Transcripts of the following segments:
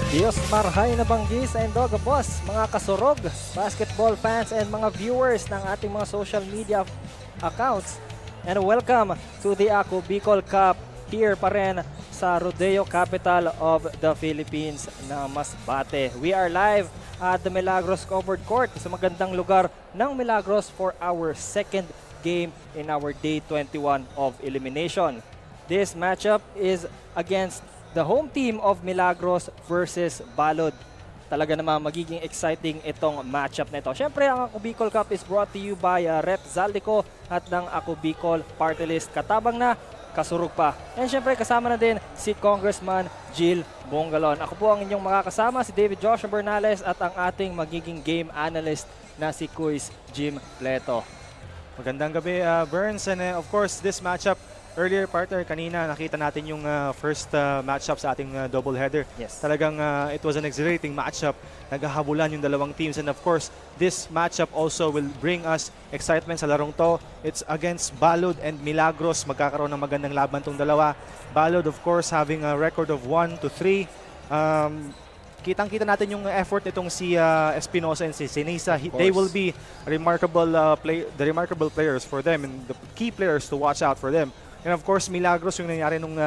Diyos marhay na banggi sa Endoga Boss, mga kasurog, basketball fans and mga viewers ng ating mga social media accounts. And welcome to the Ako Bicol Cup here pa rin sa Rodeo Capital of the Philippines na Masbate. We are live at the Milagros Covered Court sa magandang lugar ng Milagros for our second game in our Day 21 of elimination. This matchup is against the home team of Milagros versus Balod. Talaga naman magiging exciting itong matchup na ito. Siyempre, ang Ako Bicol Cup is brought to you by Rep Zaldico at ng Ako Bicol Party List. Katabang na, kasurog pa. And siyempre, kasama na din si Congressman Jill Bongalon. Ako po ang inyong makakasama, si David Joshua Bernales at ang ating magiging game analyst na si Kuis Jim Pleto. Magandang gabi, Burns. And of course, this matchup, earlier partner, kanina nakita natin yung first matchup sa ating doubleheader. Yes. Talagang it was an exhilarating matchup. Naghahabulan yung dalawang teams. And of course, this matchup also will bring us excitement sa larong to. It's against Balod and Milagros. Magkakaroon ng magandang laban tong dalawa. Balod, of course, having a record of 1-3. Kitang-kita natin yung effort nitong si Espinosa and si Sinisa. They will be remarkable the remarkable players for them and the key players to watch out for them. And of course, Milagros yung nangyari nung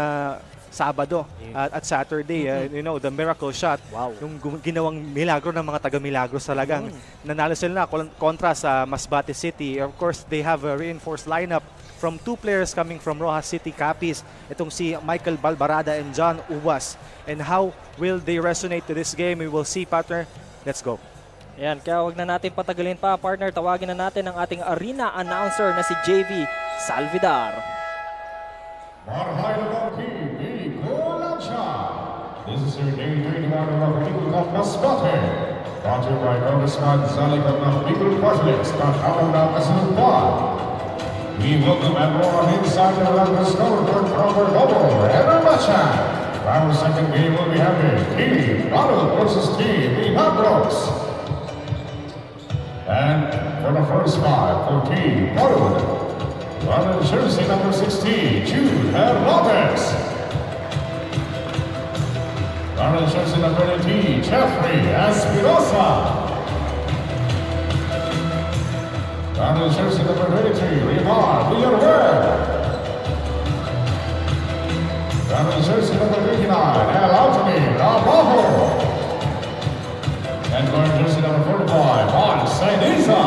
Sabado at Saturday. You know, the miracle shot. Wow. Yung ginawang milagro ng mga taga-Milagros talagang. Nanalo sila na kontra sa Masbate City. Of course, they have a reinforced lineup from two players coming from Rojas City Capiz. Itong si Michael Balbarada and John Ubas. And how will they resonate to this game? We will see, partner. Let's go. Ayan, kaya wag na natin patagalin pa, partner. Tawagin na natin ang ating arena announcer na si JV Salvidar. Marhay na bangki, Bicolansya. This is your Day 21 of Bicol Cup Masbate. Brought to you by Congressman Zaldico ng Bicol Party List at ang mga kasunod. We welcome everyone inside the Milagros Covered Court for our double header matchup. Our second game will be having Team Balod versus Team Milagros. And for the first five for Team Balod, running jersey number 16, Jude Hernandez. Running jersey number 18, Jeffrey Espinosa. Running jersey number 23, Rimar Villarreal. Running jersey number 39, El Anthony Rabajo. And wearing jersey number 45, Juan Sainiza.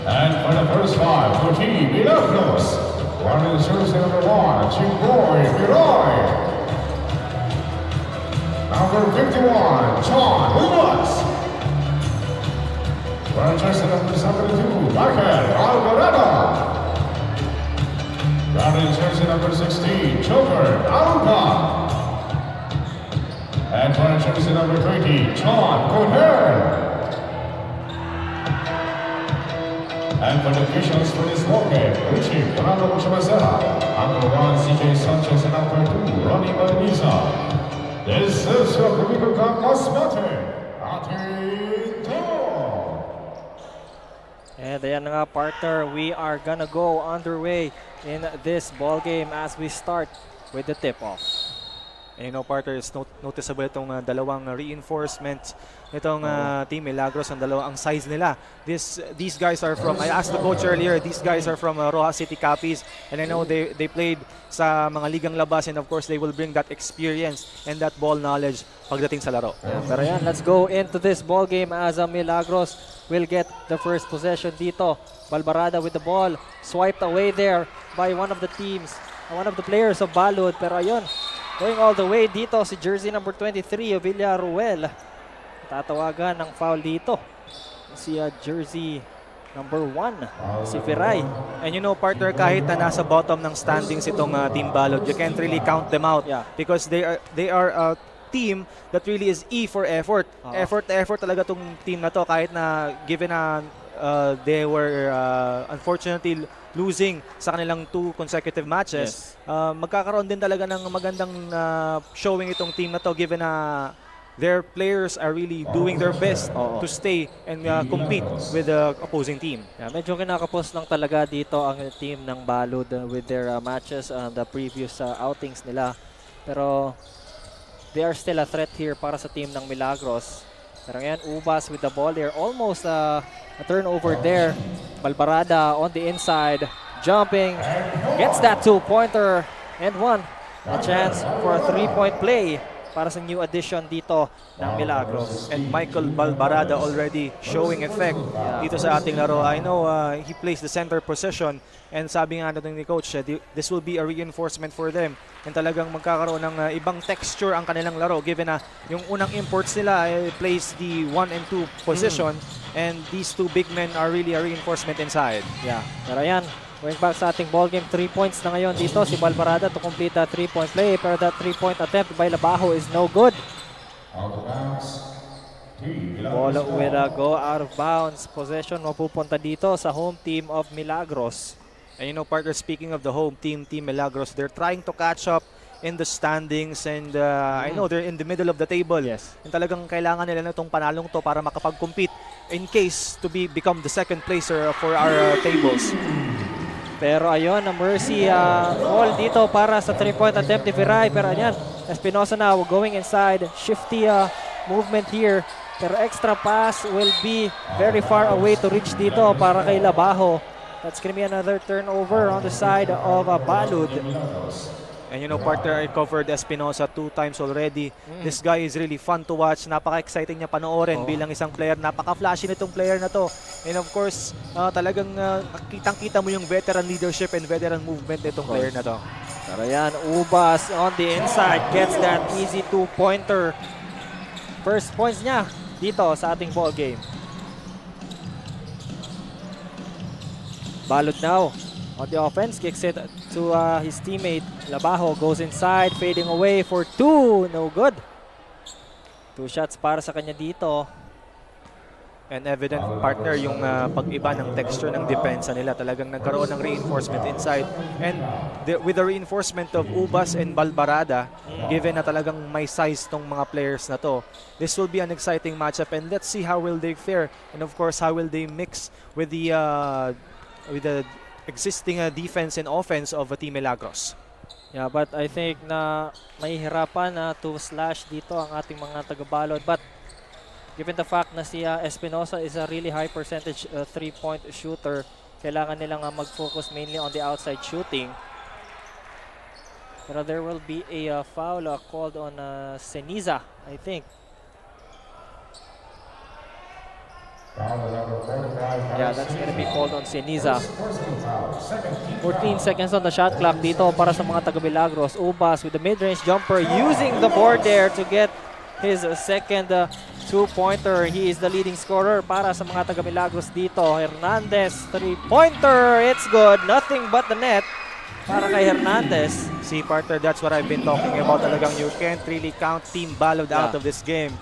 And for the first five, for Team Milagros, running jersey number 1, Chimboy Piroy. Number 51, John Ubas. Running jersey number 72, Michael Alvarado. Running jersey number 16, Joker Alba. And running jersey number 20, John Coder. And for the officials for this ball game, Richie Fernando Muchamazera, number 1, CJ Sanchez, and number 2, Ronnie Marniza. This is your Bicol Cup Masbate. Atito! And ayan na nga, partner, we are gonna go underway in this ball game as we start with the tip-off. And you know, partner, it's noticeable itong dalawang reinforcements nitong Team Milagros. Ang dalawang size nila. These guys are from, I asked the coach earlier, these guys are from Rojas City Capiz. And I know they played sa mga ligang labas, and of course, they will bring that experience and that ball knowledge pagdating sa laro. Yeah, pero yan, let's go into this ball game as Milagros will get the first possession dito. Balbarada with the ball, swiped away there by one of the teams, one of the players of Balod. Pero ayun, going all the way dito si jersey number 23, Villaruel. Tatawagan ng foul dito. Si jersey number 1, si Firay. And you know, partner, kahit na nasa bottom ng standings itong Team Balod, you can't really count them out. Yeah. Because they are a team that really is E for effort. Effort talaga tong team na to, kahit na given na they were unfortunately losing sa kanilang 2 consecutive matches. Magkakaroon din talaga ng magandang showing itong team na to, given na their players are really doing their best to stay and compete with the opposing team. Yeah, medyo kinakapos lang talaga dito ang team ng Balod with their matches and the previous outings nila. Pero they are still a threat here para sa team ng Milagros. Pero ngayon, Ubas with the ball. They're almost a turnover there. Balbarada on the inside, jumping, gets that 2-pointer, and one. A chance for a 3-point play para sa new addition dito ng Milagros. And Michael Balbarada already showing effect dito sa ating laro. I know he plays the center position, and sabi nga natin ni Coach, this will be a reinforcement for them. And talagang magkakaroon ng ibang texture ang kanilang laro given na yung unang imports nila plays the 1 and 2 position, and these two big men are really a reinforcement inside. Yeah, pero yan, going back sa ating ball game, 3 points na ngayon dito si Balbarada to complete that 3-point play, pero that 3-point attempt by Labajo is no good. Out of bounds. Ball with a go out of bounds. Possession mapupunta dito sa home team of Milagros. And you know, partner, speaking of the home team, Team Milagros, they're trying to catch up in the standings, and I know they're in the middle of the table. Yes. And talagang kailangan nila na itong panalong to para makapag-compete in case to become the second placer for our tables. Pero ayun, a mercy ball dito para sa 3-point attempt ni Viray. Pero ayan, Espinosa now going inside. Shifty movement here. Pero extra pass will be very far away to reach dito para kay Labajo. That's gonna be another turnover on the side of Balud. And you know, partner, I covered Espinosa 2 times already. This guy is really fun to watch. Napaka-exciting niya panoorin bilang isang player. Napaka-flashy nitong player na to. And of course, talagang kitang-kita mo yung veteran leadership and veteran movement nitong player na to. Pero yan, Ubas on the inside gets that easy 2-pointer. First points niya dito sa ating ball game. Balud now on the offense, kicks it to his teammate. Labajo goes inside, fading away for 2. No good. 2 shots para sa kanya dito. And evident, partner, yung pag-iba ng texture ng depensa nila. Talagang nagkaroon ng reinforcement inside. And with the reinforcement of Ubas and Balbarada, given na talagang may size tong mga players na to, this will be an exciting matchup. And let's see how will they fare. And of course, how will they mix with the existing defense and offense of Team Milagros. Yeah, but I think na mahihirapan na to slash dito ang ating mga taga-Balod. But given the fact na si Espinosa is a really high percentage 3-point shooter, kailangan nilang mag-focus mainly on the outside shooting. Pero there will be a foul called on Ceniza, I think. Yeah, that's gonna be called on Ceniza. 14 seconds on the shot clock dito para sa mga taga-Milagros. Ubas with the mid-range jumper, using the board there to get his second 2-pointer. He is the leading scorer para sa mga taga-Milagros dito. Hernandez, 3-pointer. It's good. Nothing but the net para kay Hernandez. See, partner, that's what I've been talking about. Talagang you can't really count Team Balud out of this game.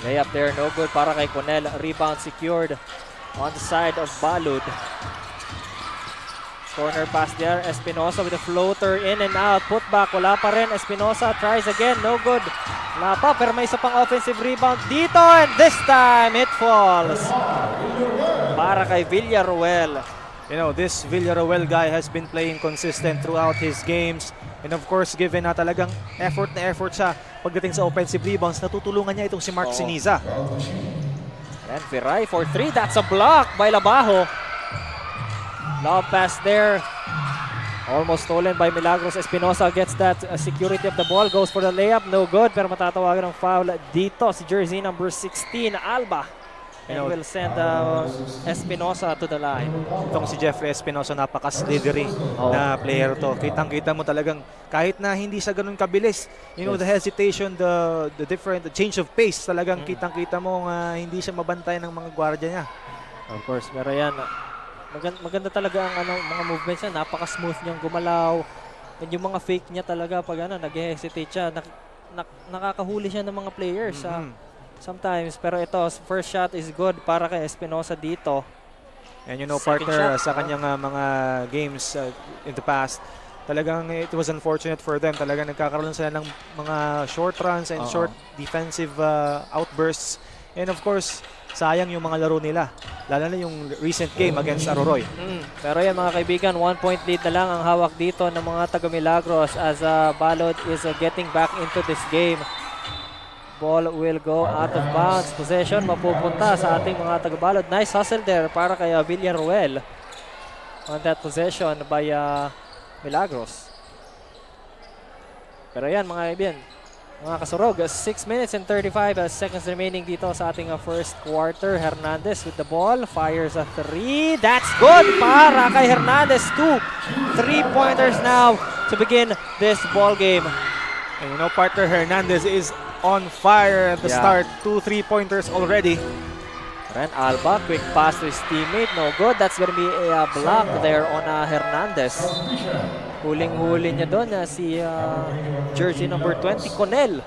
Layup there, no good para kay Conel. Rebound secured on the side of Balud. Corner pass there, Espinosa with a floater, in and out. Putback, wala pa rin. Espinosa tries again, no good. Wala pa, pero may isa pang offensive rebound dito, and this time it falls para kay Villaruel. You know, this Villaruel guy has been playing consistent throughout his games. And of course, given na talagang effort siya pagdating sa offensive rebounds, natutulungan niya itong si Mark Ceniza. And Viray for 3. That's a block by Labajo. Lob pass there. Almost stolen by Milagros. Espinosa gets that security of the ball. Goes for the layup. No good. Pero matatawagan ng foul dito si jersey number 16, Alba. And will send Espinosa to the line. Itong si Jeffrey Espinosa, napaka-slithery na player to. Kitang-kita mo talagang kahit na hindi siya ganun kabilis, you know, the hesitation, the different change of pace, talagang kitang-kita mo hindi siya mabantay ng mga gwardiya niya. Of course, pero yan, maganda talaga ang mga movements niya. Napaka-smooth niyang gumalaw. And yung mga fake niya talaga pag nag-hesitate siya, nakakahuli siya ng mga players. Sometimes, pero ito, first shot is good para kay Espinosa dito. And you know, Second partner, shot. sa kanyang mga games in the past, talagang it was unfortunate for them. Talagang nagkakaroon sila ng mga short runs and short defensive outbursts. And of course, sayang yung mga laro nila. Lalo na yung recent game against Aroroy. Pero yan mga kaibigan, 1 point lead na lang ang hawak dito ng mga taga Milagros as Balod is getting back into this game. Ball will go out of bounds. Possession mapupunta sa ating mga taga Balod. Nice hustle there para kay Villaruel on that possession by Milagros. Pero yan mga kaibigan, mga kasurog, 6 minutes and 35 seconds remaining dito sa ating first quarter. Hernandez with the ball, fires a 3. That's good para kay Hernandez. 2 3-pointers now to begin this ball game. And you know, partner, Hernandez is on fire at the start. 2 3-pointers already. Ren Alba, quick pass to his teammate. No good. That's gonna be a block there on Hernandez. Huling-huli niya doon si jersey number 20, Conel.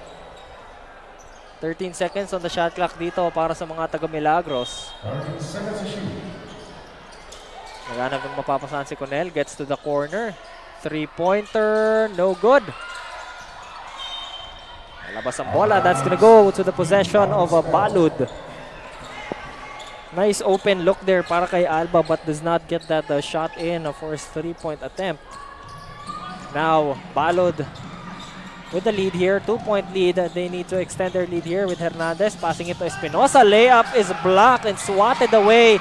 13 seconds on the shot clock dito para sa mga taga Milagros. 13 seconds to shoot. Naghanap ng mapapasahan si Conel. Gets to the corner. 3-pointer. No good. Labas ang bola. That's gonna go to the possession of Balud. Nice open look there para kay Alba but does not get that shot in for his 3-point attempt. Now, Balud with the lead here. 2-point lead. They need to extend their lead here with Hernandez. Passing it to Espinosa. Layup is blocked and swatted away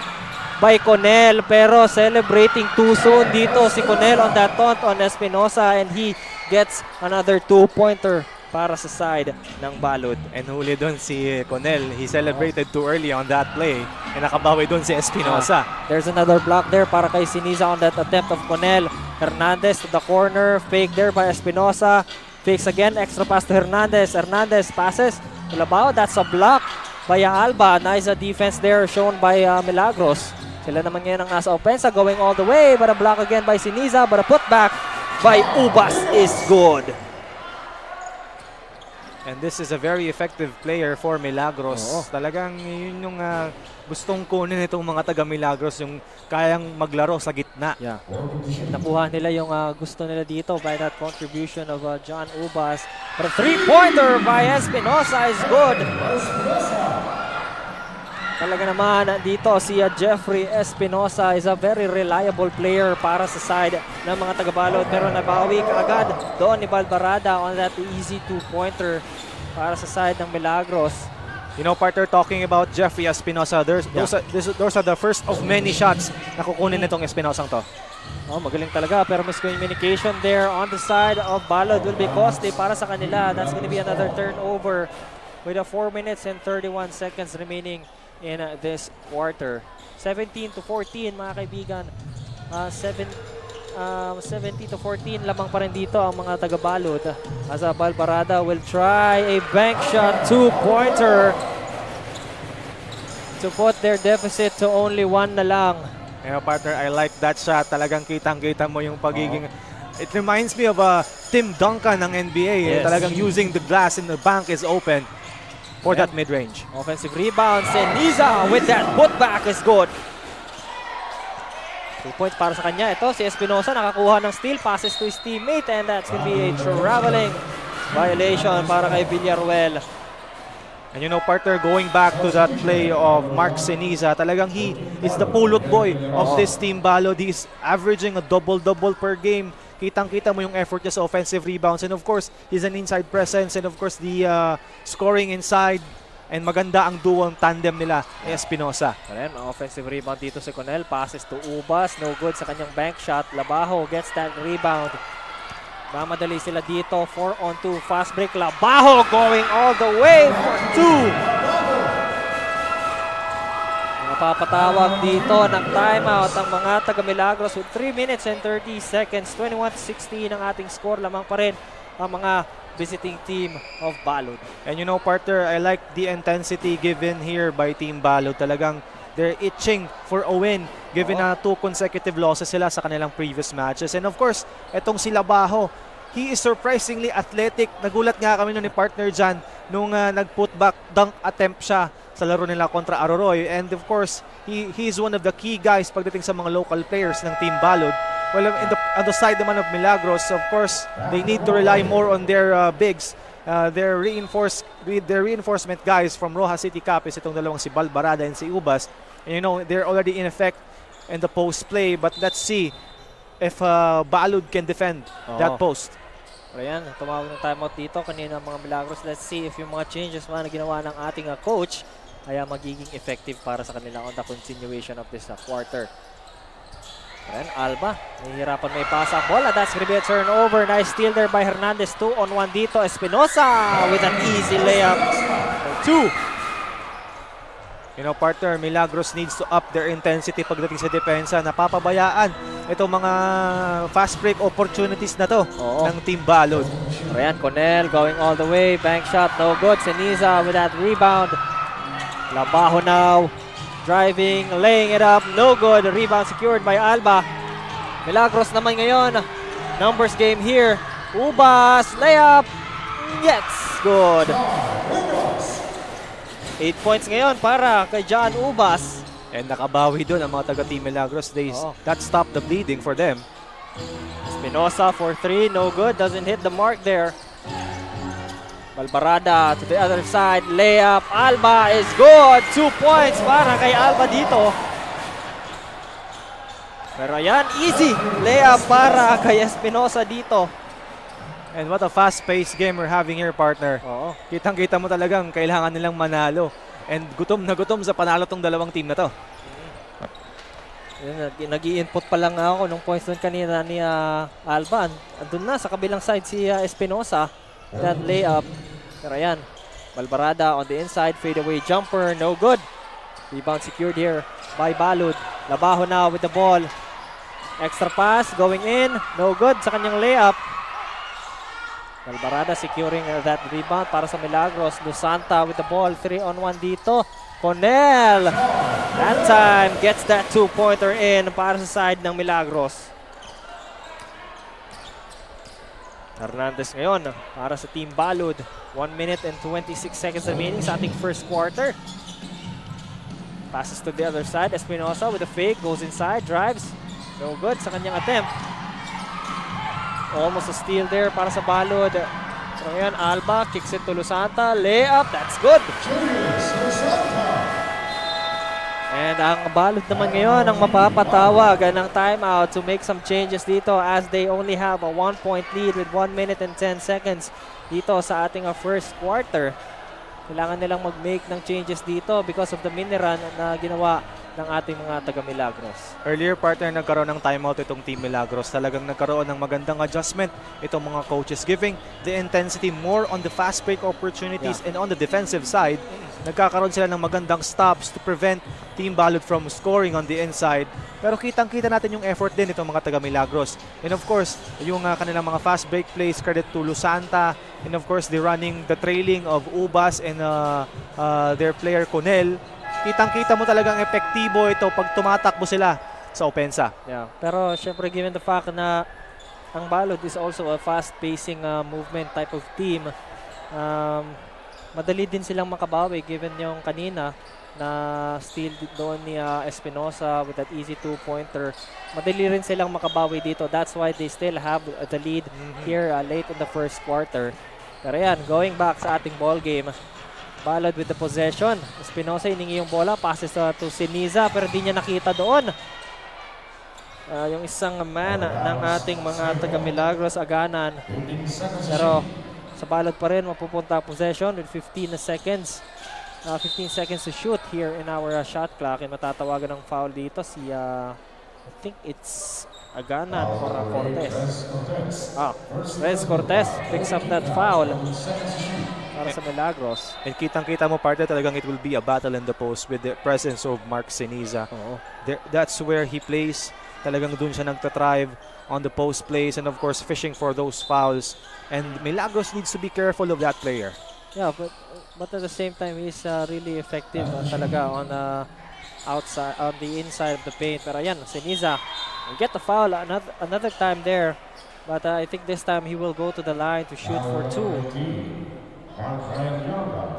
by Conel. Pero celebrating too soon dito si Conel on that taunt on Espinosa and he gets another 2-pointer para sa side ng Balud. And huli doon si Conel. He celebrated too early on that play. And nakabawi doon si Espinosa. There's another block there para kay Siniza on that attempt of Conel. Hernandez to the corner. Fake there by Espinosa. Fakes again. Extra pass to Hernandez. Hernandez passes to Labao. That's a block by Alba. Nice defense there shown by Milagros. Sila naman ngayon ang nasa offense going all the way. But a block again by Siniza. But a putback by Ubas is good. And this is a very effective player for Milagros. Oo. Talagang yun yung gustong kunin itong mga taga Milagros, yung kayang maglaro sa gitna. Yeah. Nakuha nila yung gusto nila dito by that contribution of John Ubas. But a 3-pointer by Espinosa is good. Talaga naman dito si Jeffrey Espinosa is a very reliable player para sa side ng mga taga-Balod. Pero nabawi agad doon ni Balbarada on that easy 2-pointer para sa side ng Milagros. You know, partner, talking about Jeffrey Espinosa, those are the first of many shots na kukunin nitong Espinosa to. Oh, magaling talaga pero miscommunication there on the side of Balod will be costly para sa kanila. That's going to be another turnover with 4 minutes and 31 seconds remaining in this quarter. 17-14 mga kaibigan. 17-14 lamang pa rin dito ang mga taga-Balod. As Balbarada will try a bank shot 2-pointer to put their deficit to only 1 na lang. You know, partner, I like that shot. Talagang kitang-kita mo yung pagiging... It reminds me of Tim Duncan ng NBA. Yes. Talagang using the glass and the bank is open for that mid-range. Offensive rebound. Seniza with that putback is good. 2 points para sa kanya. Ito si Espinosa nakakuha ng steal. Passes to his teammate and that's going to be a traveling violation para kay Villaruel. And you know, partner, going back to that play of Mark Seniza, talagang he is the pulot boy of this team Balod. He's averaging a double-double per game. Kitang-kita mo yung effort niya sa offensive rebounds. And of course, he's an inside presence. And of course, the scoring inside. And maganda ang duo tandem nila ni Espinosa. Ayan, offensive rebound dito si Conel. Passes to Ubas. No good sa kanyang bank shot. Labajo gets that rebound. Mamadali sila dito. 4-on-2. Fast break. Labajo going all the way for 2. Napapatawag dito ng timeout ang mga taga-Milagros with 3 minutes and 30 seconds. 21-16 ang ating score. Lamang pa rin ang mga visiting team of Balod. And you know, partner, I like the intensity given here by Team Balod. Talagang they're itching for a win given na 2 consecutive losses sila sa kanilang previous matches. And of course, etong si Labajo, he is surprisingly athletic. Nagulat nga kami nun ni partner dyan nung nag-putback dunk attempt siya sa laro nila kontra Aroroy. And of course, he is one of the key guys pagdating sa mga local players ng Team Balod. Well, on the side naman of Milagros, of course, they need to rely more on their bigs. Their reinforcement guys from Rojas City Capiz, itong dalawang si Balbarada and si Ubas. And you know, they're already in effect in the post play, but let's see if Balud can defend that post. Pero yan, tumawag ng timeout dito kanina mga Milagros. Let's see if yung mga changes na ginawa ng ating coach ay magiging effective para sa kanila on the continuation of this quarter. Ayan, Alba, nahihirapan may pasa bola. That's going to be a turnover. Nice steal there by Hernandez. 2-on-1 dito. Espinosa with an easy layup. 2. You know, partner, Milagros needs to up their intensity pagdating sa depensa. Napapabayaan itong mga fast break opportunities na to ng Team Balud. Ayan, Conel going all the way. Bank shot, no good. Seniza with that rebound. Labaho now. Driving, laying it up, no good. Rebound secured by Alba. Milagros naman ngayon. Numbers game here. Ubas, layup. Yes, good. 8 points ngayon para kay John Ubas. And nakabawi doon ang mga taga-Team Milagros. That stopped the bleeding for them. Espinosa for 3, no good. Doesn't hit the mark there. Balbarada to the other side, layup, Alba is good, 2 points para kay Alba dito. Pero ayan, easy layup para kay Espinosa dito. And what a fast-paced game we're having here, partner. Kitang-kita mo talagang kailangan nilang manalo. And gutom na gutom sa panalo tong dalawang team na to. Nag-i-input pa lang ako nung points doon kanina ni Alba. Andun na sa kabilang side si Espinosa. That layup. Pero ayan, Balbarada on the inside, fadeaway jumper, no good. Rebound secured here by Balud. Labaho now with the ball. Extra pass, going in, no good sa kanyang layup. Balbarada securing that rebound para sa Milagros. Lusanta with the ball, 3-on-1 dito. Conel, that time gets that 2-pointer in para sa side ng Milagros. Hernandez ngayon para sa Team Balud. 1 minute and 26 seconds remaining sa ating first quarter. Passes to the other side. Espinosa with a fake. Goes inside. Drives. No good sa kanyang attempt. Almost a steal there para sa Balud. So ngayon, Alba kicks it to Lusanta. Layup. That's good. And ang Balud naman ngayon ang mapapatawag ng timeout to make some changes dito as they only have a 1-point lead with 1 minute and 10 seconds dito sa ating first quarter. Kailangan nilang mag-make ng changes dito because of the mini run na ginawa ng ating mga taga-Milagros. Earlier, partner, nagkaroon ng timeout itong Team Milagros. Talagang nagkaroon ng magandang adjustment itong mga coaches, giving the intensity more on the fast break opportunities and on the defensive side. Nagkakaroon sila ng magandang stops to prevent Team Balud from scoring on the inside. Pero kitang-kita natin yung effort din itong mga taga-Milagros. And of course, yung kanilang mga fast break plays, credit to Lusanta. And of course, the trailing of Ubas and their player Conel. Kitang-kita mo talagang epektibo ito pag tumatakbo sila sa opensa. Yeah. Pero syempre given the fact na ang Balud is also a fast-pacing movement type of team, madali din silang makabawi given yung kanina na steal doon ni Espinosa with that easy 2-pointer. Madali rin silang makabawi dito. That's why they still have the lead here late in the first quarter. Pero yan, going back sa ating ball game. Balud with the possession. Espinosa hiningi yung bola. Passes to Seniza pero di niya nakita doon. Yung isang man ng ating mga taga-Milagros aganan. Pero sa Balud pa rin mapupunta possession with 15 seconds. 15 seconds to shoot here in our shot clock. And matatawagan ng foul dito si I think it's Aganan or Cortez. Rez Cortez picks up that foul para sa Milagros. And kitang-kita mo, partner, talagang it will be a battle in the post with the presence of Mark Seniza. That's where he plays. Talagang dun siya nagtatrive on the post plays and of course fishing for those fouls. And Milagros needs to be careful of that player. Yeah, but at the same time, he's really effective talaga on outside, on the inside of the paint. Pero ayan, Seniza will get the foul another time there. But I think this time he will go to the line to shoot for 2.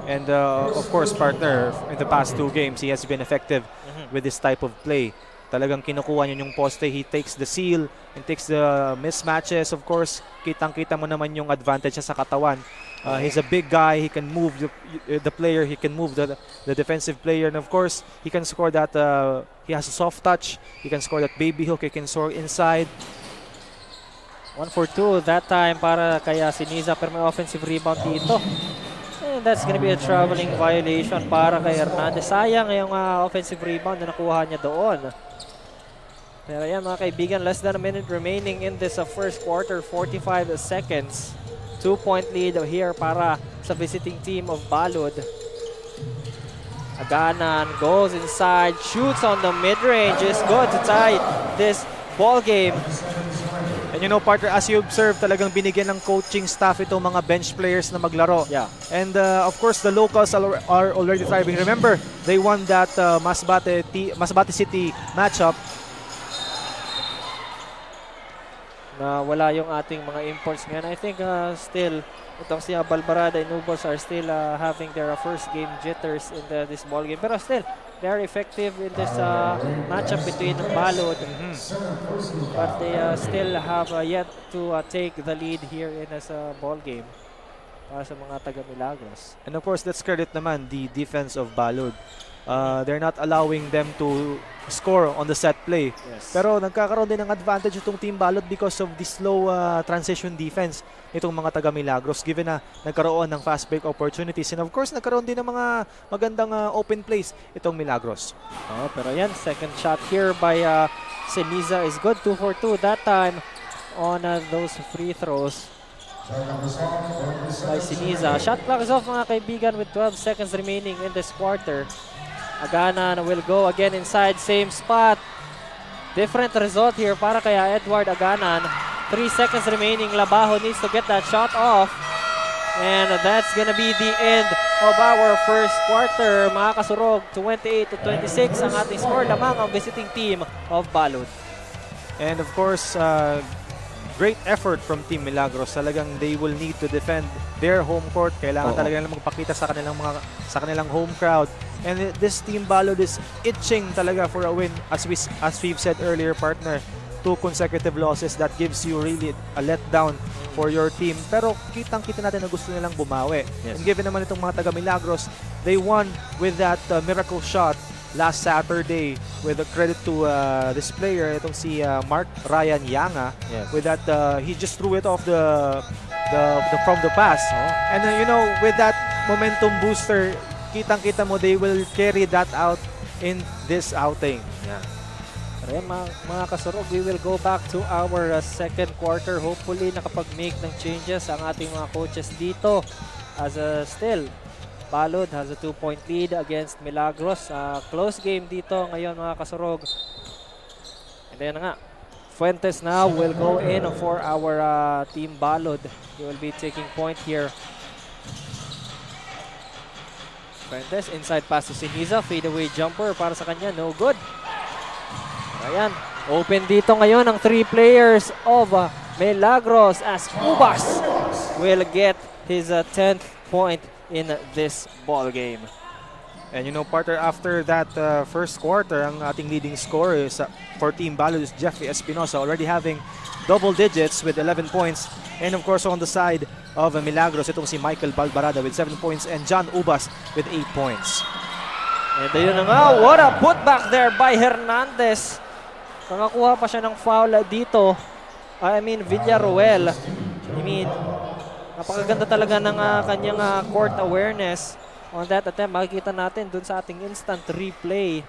And of course, partner, in the past 2 games, he has been effective with this type of play. Talagang kinukuha niya yung poste. He takes the seal and takes the mismatches. Of course, kitang-kita mo naman yung advantage niya sa katawan. He's a big guy. He can move the player. He can move the defensive player. And of course, he can score that. He has a soft touch. He can score that baby hook. He can score inside. 1 for 2 that time para kay Siniza, pero may offensive rebound dito. And that's gonna be a traveling violation para kay Hernandez. Sayang yung offensive rebound na nakuha niya doon. Pero yan mga kaibigan, less than a minute remaining in this first quarter, 45 seconds. 2-point lead here para sa visiting team of Balud. Aganan goes inside, shoots on the mid-range, is good to tie this ball game. And you know, partner, as you observe, talagang binigyan ng coaching staff itong mga bench players na maglaro. Yeah. And of course, the locals are already thriving. Remember, they won that Masbate City matchup. Na wala yung ating mga imports ngayon. I think still, itong si Balbarada and Ubos are still having their first game jitters in this ball game. Pero still, very effective in this matchup between Balud. But they still have yet to take the lead here in this ball game para sa mga taga-Milagros. And of course, let's credit naman the defense of Balud. They're not allowing them to score on the set play. Yes. Pero nagkakaroon din ng advantage itong Team Balud because of the slow transition defense itong mga taga Milagros, given na nagkaroon ng fast break opportunities. And of course, nagkaroon din ng mga magandang open plays itong Milagros. Pero yan, second shot here by Siniza is good. 2 for 2 that time on those free throws by Siniza. Shot clock is off mga kaibigan with 12 seconds remaining in this quarter. Aganan will go again inside, same spot. Different result here para kaya Edward Aganan. 3 seconds remaining. Labajo needs to get that shot off. And that's gonna be the end of our first quarter. Mga kasurog, 28-26 ang ating score. Lamang ang visiting team of Balud. And of course, great effort from Team Milagros. Talagang they will need to defend their home court. Kailangan talaga nilang magpakita sa kanilang home crowd. And this Team Balud is itching talaga for a win. As we've said earlier, partner, 2 consecutive losses, that gives you really a letdown for your team. Pero kitang-kita natin na gusto nilang bumawi. Yes. And given naman itong mga taga Milagros, they won with that miracle shot last Saturday, with a credit to this player, itong si Mark Ryan Yanga. Yes. With that, he just threw it off from the pass. And you know, with that momentum booster, kitang-kita mo, they will carry that out in this outing. Yeah. Pero yan, mga kasurog, we will go back to our second quarter. Hopefully, nakapag-make ng changes ang ating mga coaches dito. As still, Balud has a 2-point lead against Milagros. Close game dito ngayon mga kasurog. And then nga, Fuentes now will go in for our team Balud. He will be taking point here. Fuentes, inside pass to Siniza. Fadeaway jumper para sa kanya. No good. Ayan. Open dito ngayon ang 3 players of Milagros as Ubas will get his 10th point in this ball game. And you know, partner, after that first quarter, ang ating leading scorer is, for Team Balud is Jeffrey Espinosa, already having double digits with 11 points. And of course, on the side of Milagros, itong si Michael Balbarada with 7 points and John Ubas with 8 points. And ayun na nga, what a putback there by Hernandez. Nakakuha pa siya ng foul dito. Villaruel. Napakaganda talaga ng kanyang court awareness on that attempt. Makikita natin dun sa ating instant replay.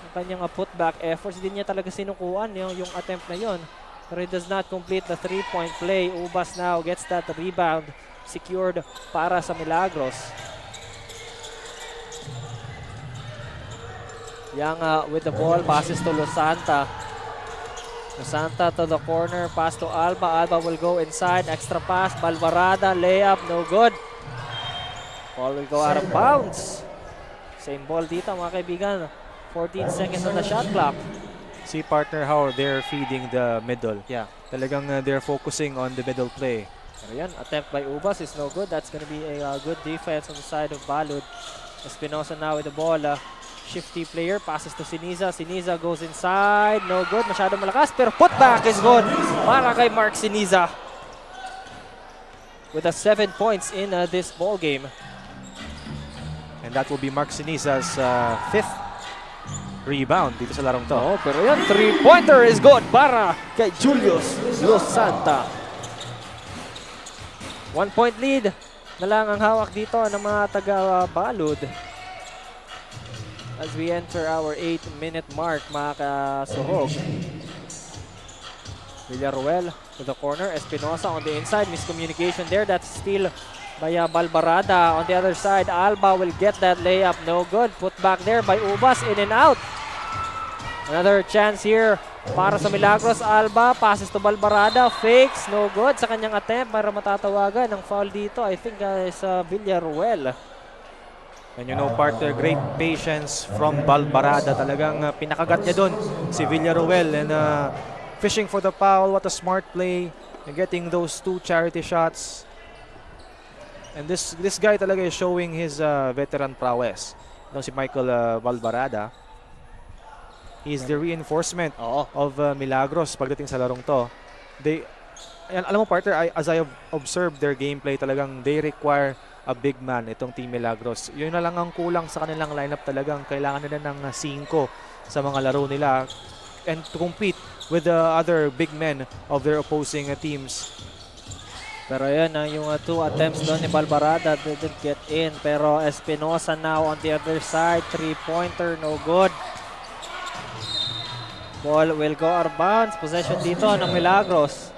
Ang kanyang putback efforts. Hindi niya talaga sinukuan yung attempt na yon. Pero he does not complete the 3-point play. Ubas now gets that rebound secured para sa Milagros. Yang with the ball, passes to Losanta. Losanta to the corner, pass to Alba. Alba will go inside, extra pass, Balbarada, layup, no good. Ball will go out of bounds. Same ball dito mga kaibigan. 14 seconds on the shot clock. See, partner, how they're feeding the middle. Yeah. Talagang they're focusing on the middle play. Pero yan, attempt by Ubas is no good. That's going to be a good defense on the side of Balud. Espinosa now with the ball. shifty player. Passes to Siniza. Siniza goes inside. No good. Masyado malakas. Pero putback is good para kay Mark Siniza. With a 7 points in this ball game. And that will be Mark Siniza's 5th rebound dito sa larong to. Oh, pero yan, 3-pointer is good para kay Julius Los Santa. 1 point lead na lang ang hawak dito ng mga taga-Balud. As we enter our 8-minute mark, mga kasuhog. Villaruel to the corner. Espinosa on the inside. Miscommunication there. That's still by Balbarada. On the other side, Alba will get that layup. No good. Put back there by Ubas. In and out. Another chance here para sa Milagros. Alba passes to Balbarada. Fakes. No good sa kanyang attempt para matatawagan ng foul dito. I think is Villaruel. And you know, partner, great patience from Balbarada. Talagang pinakagat niya doon si Villaruel. And fishing for the foul. What a smart play. And getting those 2 charity shots. And this guy talaga is showing his veteran prowess. Ito si Michael Balbarada. He's the reinforcement of Milagros pagdating sa larong to. Alam mo, partner, as I have observed their gameplay, talagang they require a big man, itong Team Milagros. Yun na lang ang kulang sa kanilang lineup, talagang kailangan nila ng 5 sa mga laro nila and to compete with the other big men of their opposing teams. Pero yan, yung 2 attempts doon ni Balbarada didn't get in. Pero Espinosa now on the other side. 3-pointer, no good. Ball will go out of bounds. Possession dito ng Milagros.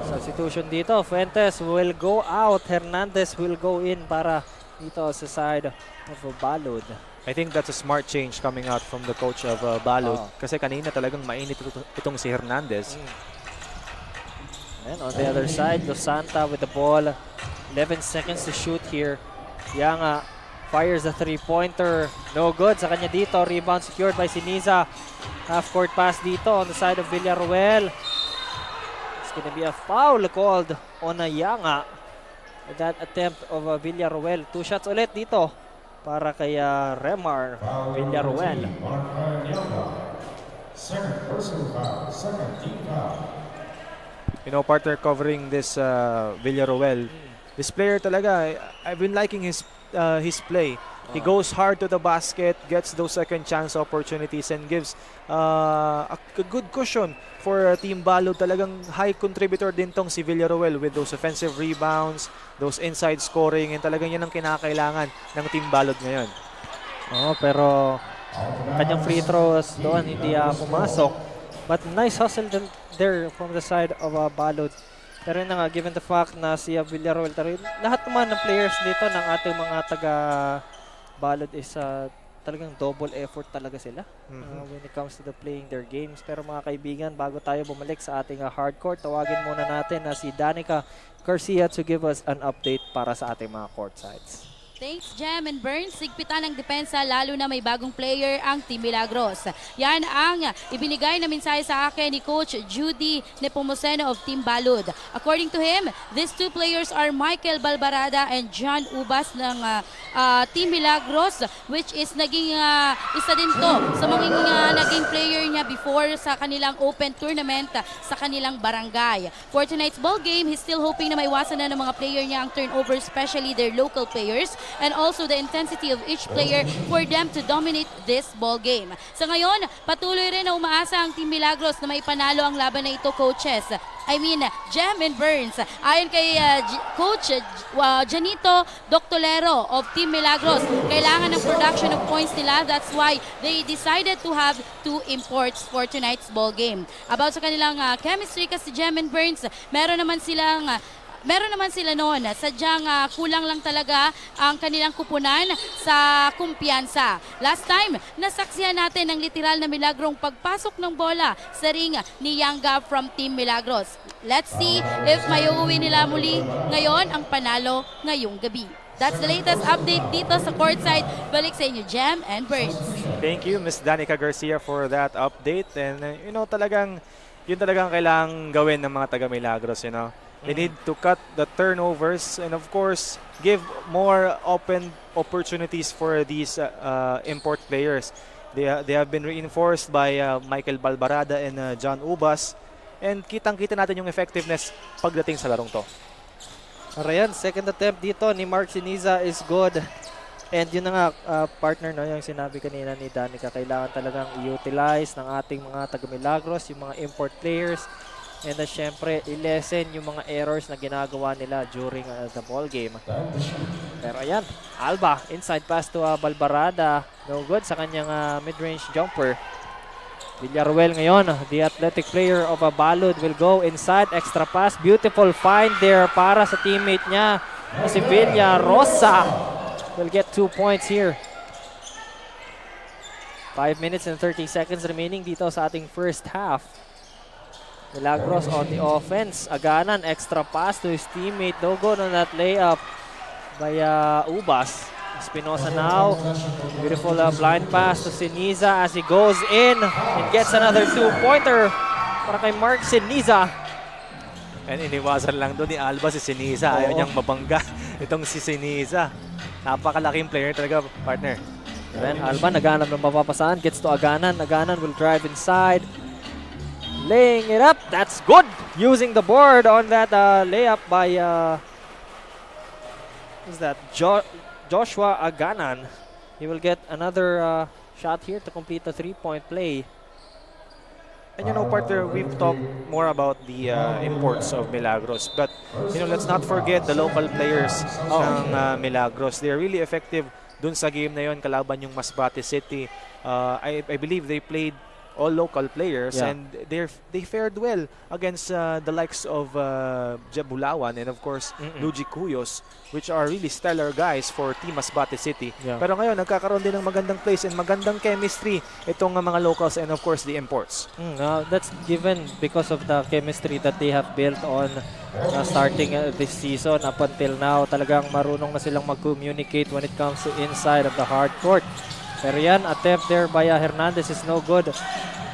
Substitution dito. Fuentes will go out. Hernandez will go in para dito sa side of Balud. I think that's a smart change coming out from the coach of Balud. Kasi kanina talagang mainit itong si Hernandez. And on the other side, Los Santa with the ball. 11 seconds to shoot here. Yanga fires a 3-pointer. No good sa kanya dito. Rebound secured by Siniza. Half-court pass dito on the side of Villaruel. It's gonna be a foul called on Yanga. With that attempt of Villaruel. 2 shots ulit dito para kay Remar Villaruel. Second personal foul, second team foul. You know, partner, covering this Villaruel. This player talaga, I've been liking his play. He goes hard to the basket, gets those second chance opportunities, and gives a good cushion for Team Balud. Talagang high contributor din tong si Villaruel with those offensive rebounds, those inside scoring, and talagang yan ang kinakailangan ng Team Balud ngayon. Pero kanyang free throws doon hindi pumasok. But nice hustle there from the side of Balud. Pero yun na nga, given the fact na si Villaruel, lahat naman ng players dito ng ating mga taga-Balud is talagang double effort talaga sila when it comes to the playing their games. Pero mga kaibigan, bago tayo bumalik sa ating hardcourt, tawagin muna natin na si Danica Garcia to give us an update para sa ating mga court sides. Thanks, Jam and Burns. Sigpitan ng depensa lalo na may bagong player ang Team Milagros. Yan ang ibinigay na mensahe sa akin ni Coach Judy Nepomuceno of Team Balud. According to him, these 2 players are Michael Balbarada and John Ubas ng Team Milagros, which is naging isa din to sa mga naging player niya before sa kanilang open tournament sa kanilang barangay. For tonight's ball game, he's still hoping na maiwasan na ng mga player niya ang turnover, especially their local players, and also the intensity of each player for them to dominate this ball game. Sa ngayon, patuloy rin na umaasa ang Team Milagros na may panalo ang laban na ito, coaches. Jam and Burns. Ayon kay Coach Janito Doctolero of Team Milagros, kailangan ng production of points nila. That's why they decided to have 2 imports for tonight's ball game. About sa kanilang chemistry kasi Jam and Burns, meron naman sila noon. Sadyang kulang lang talaga ang kanilang kupunan sa kumpiyansa. Last time, nasaksihan natin ang literal na milagrong pagpasok ng bola sa ring ni Yanga from Team Milagros. Let's see if maiuwi nila muli ngayon ang panalo ngayong gabi. That's the latest update dito sa courtside. Balik sa inyo, Jam and Burns. Thank you, Miss Danica Garcia, for that update. And you know, talagang yun talagang kailangang gawin ng mga taga Milagros, you know. They need to cut the turnovers and of course give more open opportunities for these import players. They have been reinforced by Michael Balbarada and John Ubas, and kitang-kita natin yung effectiveness pagdating sa larong to. Ayan, second attempt dito ni Mark Siniza is good. And yun na nga, partner, no, yung sinabi kanina ni Danica, kailangan talagang i-utilize ng ating mga taga-Milagros, yung mga import players. And syempre, i-lessen yung mga errors na ginagawa nila during the ball game. Pero ayan, Alba, inside pass to Balbarada. No good sa kanyang mid-range jumper. Villaruel ngayon, the athletic player of Balud will go inside, extra pass. Beautiful find there para sa teammate niya, si Villarosa. Will get 2 points here. 5 minutes and 30 seconds remaining dito sa ating first half. Milagros on the offense. Aganan, extra pass to his teammate. No good on that layup by Ubas. Espinosa now. Beautiful blind pass to Siniza as he goes in and gets another 2-pointer para kay Mark Siniza. And iniwasan lang doon ni Alba si Siniza. Ayaw niyang mabangga itong si Siniza. Napakalaking player talaga, partner. Then Alba naghanap ng mapapasaan. Gets to Aganan. Aganan will drive inside. Laying it up. That's good. Using the board on that layup by who's that? Joshua Aganan. He will get another shot here to complete the 3-point play. And you know, partner, we've talked more about the imports of Milagros, but you know, let's not forget the local players ng Milagros. They're really effective dun sa game na yon kalaban yung Masbate City. I believe they played all local players, and they fared well against the likes of Jabulawan and of course Luigi Cuyos, which are really stellar guys for Team Masbate City. Pero ngayon nagkakaroon din ng magandang plays and magandang chemistry itong mga locals and of course the imports. That's given because of the chemistry that they have built on starting this season up until now. Talagang marunong na silang mag-communicate when it comes to inside of the hard court. Pero yan, attempt there by Hernandez is no good.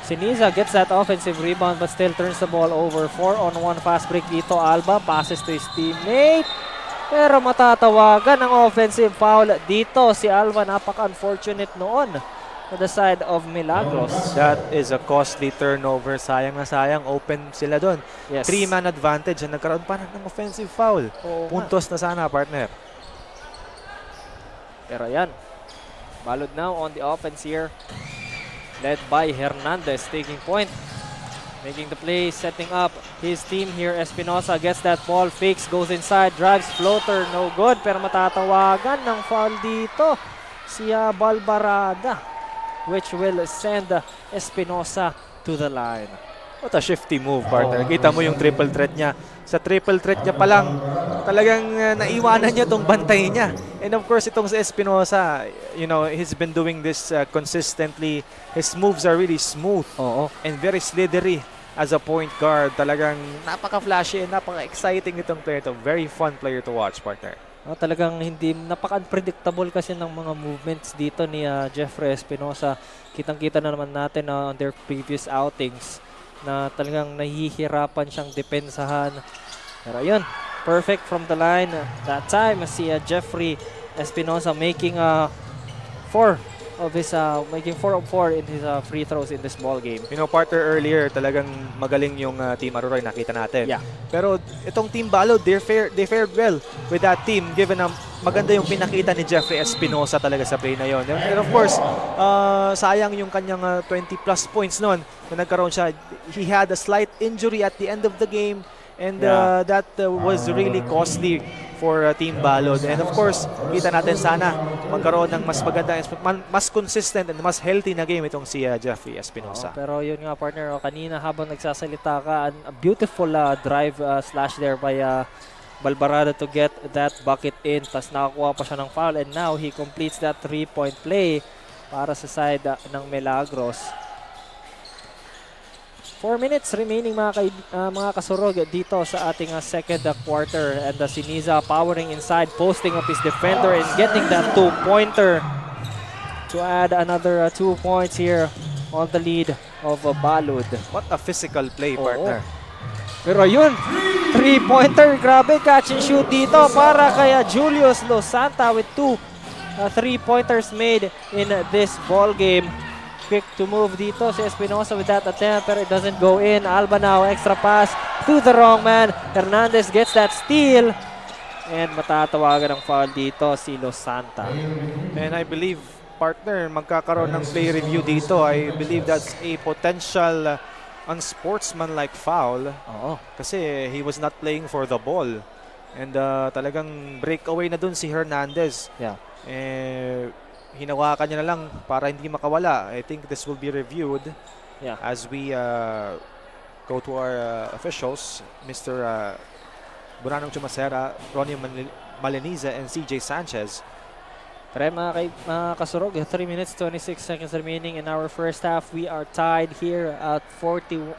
Siniza gets that offensive rebound but still turns the ball over. 4-on-1 fast break dito. Alba passes to his teammate. Pero matatawagan ang offensive foul dito. Si Alba napaka-unfortunate noon to the side of Milagros. That is a costly turnover. Sayang na sayang. Open sila doon. Yes. 3-man advantage and nagkaroon pa ng offensive foul. Puntos na sana, partner. Pero yan. Balud now on the offense here. Led by Hernandez taking point. Making the play, setting up his team here. Espinosa gets that ball, fakes, goes inside, drives, floater, no good. Pero matatawagan ng foul dito si Balbarada, which will send Espinosa to the line. What a shifty move, partner. Kita mo yung triple threat niya. Sa triple threat niya pa lang, talagang naiwanan niya tong bantay niya. And of course, itong si Espinosa, you know, he's been doing this consistently. His moves are really smooth and very slithery as a point guard. Talagang napaka-flashy and napaka-exciting itong player to. Very fun player to watch, partner. Talagang hindi, napaka-unpredictable kasi ng mga movements dito ni Jeffrey Espinosa. Kitang-kita na naman natin on their previous outings na talagang nahihirapan siyang depensahan. Pero ayun, perfect from the line. That time, si Jeffrey Espinosa making 4 of his in his free throws in this ball game. You know, partner, earlier talagang magaling yung Team Aruray, nakita natin. Yeah. Pero itong Team Balod, they fared well with that team given na maganda yung pinakita ni Jeffrey Espinosa talaga sa play na yon. And of course, sayang yung kanyang 20 plus points noon na nagkaroon siya. He had a slight injury at the end of the game and that was really costly for Team Balod. And of course, kita natin sana magkaroon ng mas maganda, mas consistent and mas healthy na game itong si Jeffrey Espinosa. Pero yun nga, partner, kanina habang nagsasalita ka, a beautiful drive slash there by Balbarada to get that bucket in. Tapos nakakuha pa siya ng foul and now he completes that 3-point play para sa side ng Milagros. 4 minutes remaining mga kasurog dito sa ating second quarter, and Siniza powering inside, posting up his defender and getting that 2-pointer to add another 2 points here on the lead of Balud. What a physical play, Oo. partner. Pero yun, 3-pointer, grabe catch and shoot dito para kay Julius Losanta with 2 3-pointers made in this ball game. Quick to move dito si Espinosa with that attempt pero it doesn't go in. Alba now, extra pass to the wrong man. Hernandez gets that steal and matatawagan ng foul dito si Losanta. And I believe, partner, magkakaroon ng play review dito. I believe that's a potential unsportsmanlike foul Oo. kasi he was not playing for the ball. And talagang breakaway na dun si Hernandez. Yeah. Hinawakan niya na lang para hindi makawala. I think this will be reviewed Yeah. as we go to our officials, Mr. Buranong Chumacera, Ronnie Maleniza, and CJ Sanchez. Pero mga kasurog, 3 minutes 26 seconds remaining in our first half. We are tied here at 43-41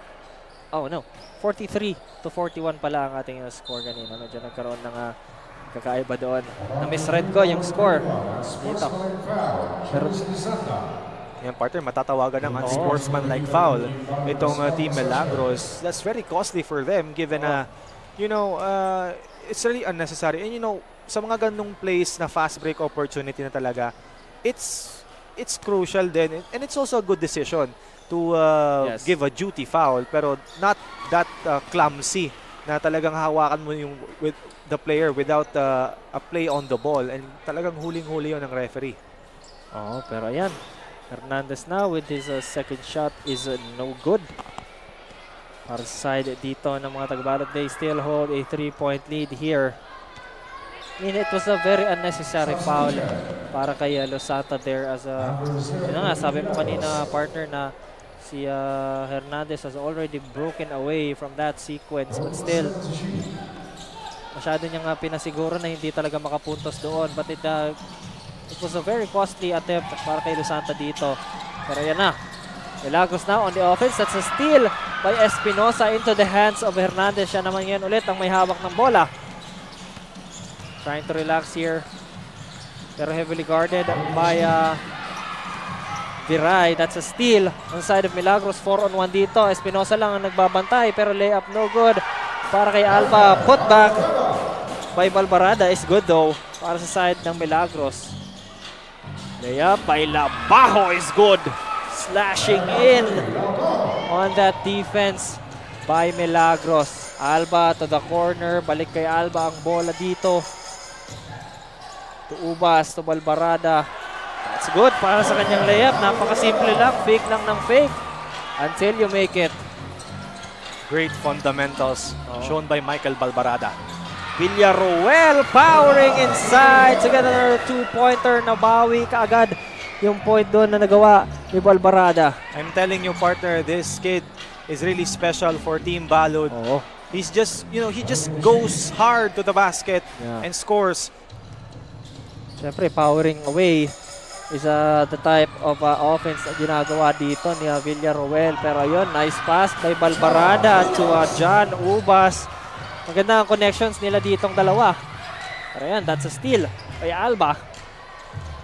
pala ang ating score kanina. Medyo nagkaroon ng kakaiba doon. Na-misread ko yung score dito. Pero Yan, partner, matatawagan ng unsportsmanlike foul itong Team Milagros. That's very costly for them given it's really unnecessary. And sa mga ganung plays na fast break opportunity na talaga, it's crucial din and it's also a good decision to Yes. give a duty foul pero not that clumsy na talagang hawakan mo yung with the player without a play on the ball and talagang huling-huli yun ng referee. pero ayan. Hernandez now with his second shot is no good. Para sa side dito ng mga Tagbalot, they still hold a 3-point lead here. I mean, it was a very unnecessary foul para kay Losanta there as sabi mo kanina, partner, na si Hernandez has already broken away from that sequence but still masyado niyang pinasiguro na hindi talaga makapuntos doon but it was a very costly attempt para kay Losanta dito. Pero yan na, Milagros now on the offense. That's a steal by Espinosa into the hands of Hernandez. Siya naman yan ulit ang may hawak ng bola. Trying to relax here. Pero heavily guarded by Viray. That's a steal on the side of Milagros. 4-on-1 dito. Espinosa lang ang nagbabantay pero layup no good para kay Alba. Put back by Balbarada is good though para sa side ng Milagros. Layup by Labajo is good. Slashing in on that defense by Milagros. Alba to the corner. Balik kay Alba ang bola dito. To Ubas, to Balbarada. That's good para sa kanyang layup. Napakasimple lang. Fake lang ng fake until you make it. Great fundamentals shown by Michael Balbarada. Villarroel powering inside to get another 2-pointer. Nabawi kaagad yung point doon na nagawa ni Balbarada. I'm telling you, partner, this kid is really special for Team Balud. He's just, he just goes hard to the basket and scores. Siyempre, powering away is the type of offense na ginagawa dito ni Villarroel. Pero yun, nice pass by Balbarada to John Ubas. Maganda ang connections nila ditong dalawa. Pero yan, that's a steal by Alba.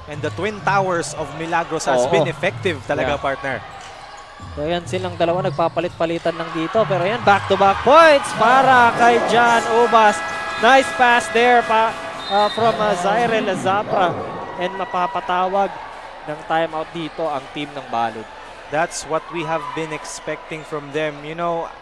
And the Twin Towers of Milagros has been effective talaga, partner. So yan, silang dalawa nagpapalit-palitan lang dito. Pero yan, back-to-back points para kay John Ubas. Nice pass there from Zaire Lazapra. And mapapatawag ng timeout dito ang team ng Balud. That's what we have been expecting from them.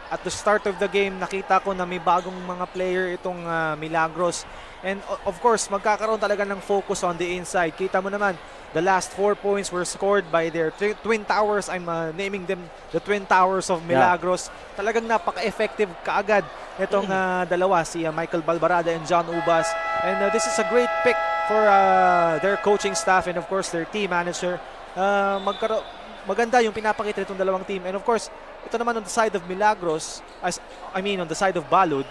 At the start of the game, nakita ko na may bagong mga player itong Milagros. And of course, magkakaroon talaga ng focus on the inside. Kita mo naman, the last 4 points were scored by their Twin Towers. I'm naming them the Twin Towers of Milagros. Yeah. Talagang napaka-effective kaagad itong dalawa, si Michael Balbarada and John Ubas. And this is a great pick for their coaching staff and of course their team manager. Maganda yung pinapakita nitong dalawang team. And of course, ito naman on the side of Milagros, on the side of Balud,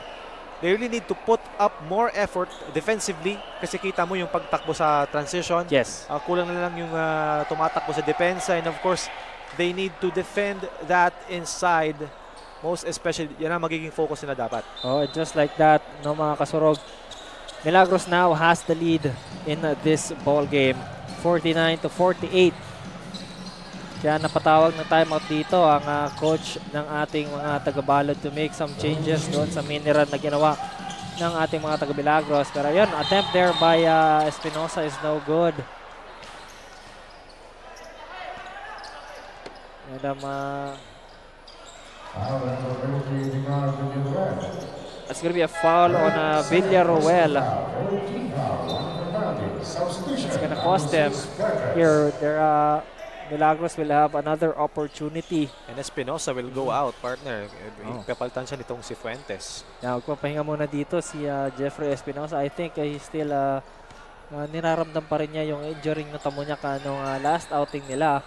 they really need to put up more effort defensively kasi kita mo yung pagtakbo sa transition. Yes. Kulang na lang yung tumatakbo sa depensa and of course, they need to defend that inside. Most especially, yan ang magiging focus nila dapat. Just like that, mga kasurog. Milagros now has the lead in this ball game. 49-48. Kaya napatawag ng timeout dito ang coach ng ating mga taga-Balod to make some changes doon sa mini run na ginawa ng ating mga taga-Milagros. Pero yun, attempt there by Espinosa is no good. And Foul number 33, Bernard Villaruel. that's gonna be a foul on Villaruel. 14 foul, one for penalty. Substitution. It's gonna cost them here. Their Milagros will have another opportunity. And Espinosa will go out, partner. Kapalitan siya nitong si Fuentes. Now, magpapahinga muna dito si Jeffrey Espinosa. I think he's still niraramdam pa rin niya yung injury na tamo niya nung last outing nila